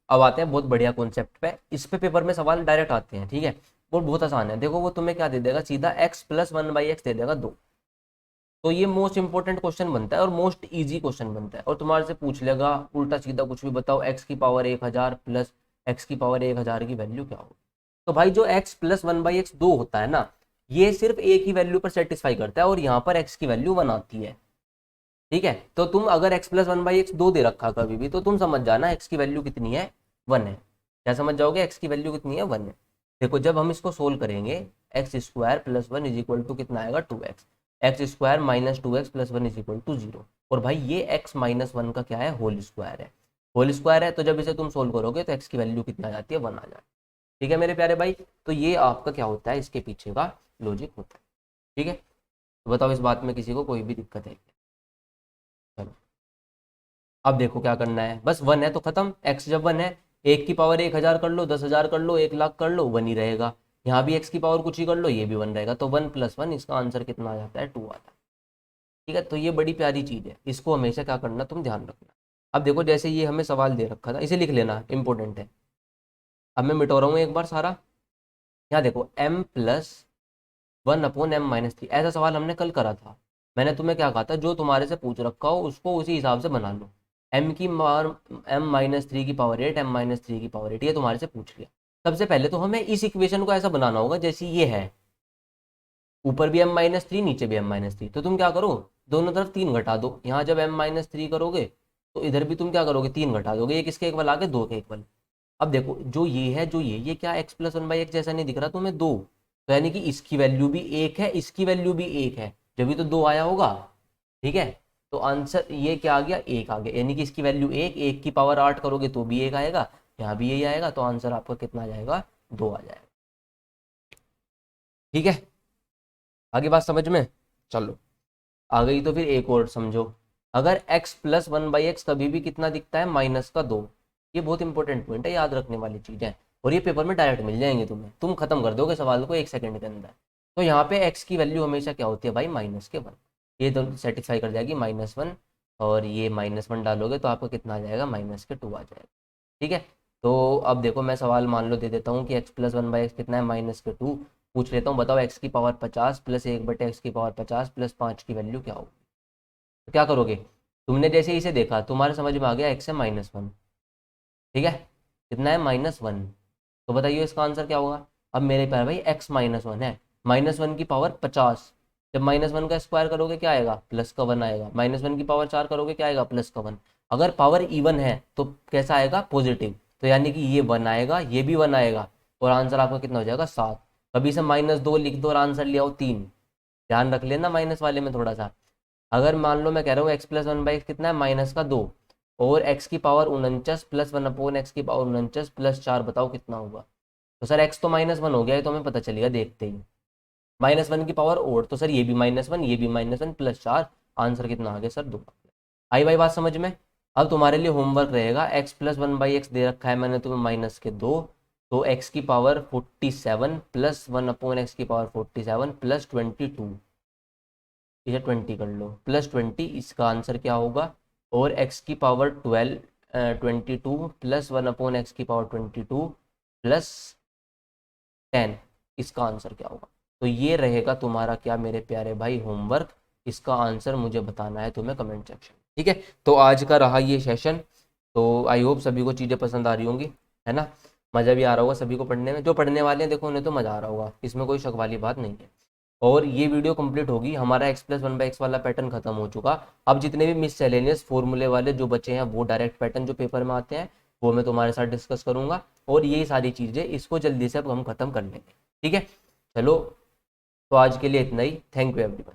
अब आते हैं बहुत बढ़िया कॉन्सेप्ट पे। इस पे पेपर में सवाल डायरेक्ट आते हैं। ठीक है, वो बहुत आसान है। देखो वो तुम्हें क्या दे देगा, सीधा x प्लस 1/x दे देगा 2। तो ये मोस्ट इंपॉर्टेंट क्वेश्चन बनता है और मोस्ट इजी क्वेश्चन बनता है। और तुम्हारे से पूछ लेगा उल्टा सीधा कुछ भी, बताओ x की पावर 1000 प्लस x की पावर 1000 की वैल्यू क्या होगी। तो भाई जो x प्लस 1/x 2 होता है ना, ये सिर्फ एक ही वैल्यू पर सेटिस्फाई करता है और यहाँ पर x की वैल्यू 1 आती है। ठीक है, तो तुम अगर x प्लस 1/x 2 दे रखा कभी भी, तो तुम समझ जाना x की वैल्यू कितनी है, 1 है। क्या समझ जाओगे, x की वैल्यू कितनी है, 1 है। देखो जब हम इसको सोल्व करेंगे, X square plus 1 is equal to कितना आएगा, 2x। X square minus 2x plus 1 is equal to 0। और भाई ये x माइनस 1 का क्या है, होल स्क्वायर है। होल स्क्वायर है तो जब इसे तुम सोल्व करोगे तो x की वैल्यू कितना आ जाती है, 1 आ जाती है। ठीक है मेरे प्यारे भाई, तो ये आपका क्या होता है, इसके पीछे का लॉजिक होता है। ठीक है, तो बताओ इस बात में किसी को कोई भी दिक्कत है? चलो अब देखो क्या करना है, बस 1 है तो खत्म। x जब 1 है, 1 की पावर 1000 कर लो, 10,000 कर लो, 1,00,000 कर लो, 1 ही रहेगा। यहाँ भी x की पावर कुछ ही कर लो, ये भी 1 रहेगा। तो 1 प्लस 1, इसका आंसर कितना आ जाता है, 2 आता है। ठीक है, तो ये बड़ी प्यारी चीज़ है, इसको हमेशा क्या करना, तुम ध्यान रखना। अब देखो जैसे ये हमें सवाल दे रखा था, इसे लिख लेना, इंपॉर्टेंट है। अब मैं मिटा रहा हूँ एक बार सारा। यहाँ देखो m+1/m-3, ऐसा सवाल हमने कल करा था। मैंने तुम्हें क्या कहा था, जो तुम्हारे से पूछ रखा हो उसको उसी हिसाब से बना लो। m-3 की पावर 8, m-3 की पावर 8, ये तुम्हारे से पूछ लिया। सबसे पहले तो हमें इस इक्वेशन को ऐसा बनाना होगा जैसे ये है, ऊपर भी m-3 नीचे भी m-3। तो तुम क्या करो, दोनों तरफ 3 घटा दो। यहाँ जब m-3 करोगे तो इधर भी तुम क्या करोगे, 3 घटा दोगे। ये किसके इक्वल आ गए, 2 के इक्वल। अब देखो जो ये है, जो ये क्या x प्लस 1/x जैसा नहीं दिख रहा तुम्हें, 2। तो यानी कि इसकी वैल्यू भी 1 है, इसकी वैल्यू भी 1 है, जब तो 2 आया होगा। ठीक है, तो आंसर ये क्या आ गया, 1 आ गया। यानी कि इसकी वैल्यू 1, 1 की पावर 8 करोगे तो भी 1 आएगा, यहाँ भी यही आएगा। तो आंसर आपका कितना आ जाएगा, 2 आ जाएगा। ठीक है, आगे बात समझ में? चलो आ गई तो फिर एक और समझो। अगर x प्लस 1/x कभी भी कितना दिखता है, -2। ये बहुत इंपॉर्टेंट पॉइंट है, याद रखने वाली चीज है। और ये पेपर में डायरेक्ट मिल जाएंगे तुम्हें, तुम खत्म कर दोगे सवाल को 1 सेकंड के अंदर। तो यहाँ पे x की वैल्यू हमेशा क्या होती है भाई, -1। ये तो सेटिस्फाई कर जाएगी, -1। और ये -1 डालोगे तो आपको कितना आ जाएगा, -2 आ जाएगा। ठीक है, तो अब देखो मैं सवाल मान लो दे देता हूँ कि x प्लस 1/x कितना है, -2। पूछ लेता हूँ, बताओ x की पावर 50 प्लस 1/x की पावर 50 प्लस 5 की वैल्यू क्या होगी। तो क्या करोगे, तुमने जैसे इसे देखा तुम्हारे समझ में आ गया x है -1। ठीक है, कितना है, -1। तो बताइए इसका आंसर क्या होगा। अब मेरे पास भाई x -1 है, -1 की पावर 50। जब -1 का स्क्वायर करोगे क्या आएगा, +1 आएगा। -1 की पावर 4 करोगे क्या आएगा, +1। अगर पावर इवन है तो कैसा आएगा, पॉजिटिव। तो यानी कि ये 1 आएगा, ये भी 1 आएगा, और आंसर आपका कितना हो जाएगा, 7। कभी से -2 लिख दो और आंसर ले आओ 3। ध्यान रख लेना माइनस वाले में थोड़ा सा। अगर मान लो मैं कह रहा हूँ x प्लस 1/x कितना है, -2, और x की पावर 49 प्लस 1/x की पावर 49 प्लस 4, बताओ कितना होगा। तो सर x तो -1 हो गया है, तो हमें पता चलेगा देखते ही। -1 की पावर और, तो सर ये भी -1, ये भी -1 प्लस 4, आंसर कितना आ गया सर, 2। आई भाई बात समझ में? अब तुम्हारे लिए होमवर्क रहेगा, x प्लस 1/x दे रखा है मैंने तुम्हें -2। तो x की पावर 47 प्लस 1/x की पावर 47 प्लस 22, इसे 20 कर लो, +20, इसका आंसर क्या होगा। और x की पावर 22 प्लस 1/x की पावर 22 प्लस 10, इसका आंसर क्या होगा। तो ये रहेगा तुम्हारा क्या मेरे प्यारे भाई, होमवर्क। इसका आंसर मुझे बताना है तुम्हें कमेंट सेक्शन। ठीक है, तो आज का रहा ये सेशन। तो आई होप सभी को चीज़ें पसंद आ रही होंगी, है ना। मज़ा भी आ रहा होगा सभी को पढ़ने में, जो पढ़ने वाले हैं देखो उन्हें तो मज़ा आ रहा होगा, इसमें कोई शक वाली बात नहीं है। और ये वीडियो कंप्लीट होगी, हमारा x प्लस 1/x वाला पैटर्न खत्म हो चुका। अब जितने भी मिससेलेनियस फॉर्मूले वाले जो बचे हैं, वो डायरेक्ट पैटर्न जो पेपर में आते हैं, वो मैं तुम्हारे साथ डिस्कस करूंगा। और ये सारी चीज़ें इसको जल्दी से अब हम खत्म कर लेंगे। ठीक है, चलो, तो आज के लिए इतना ही। Thank you everyone.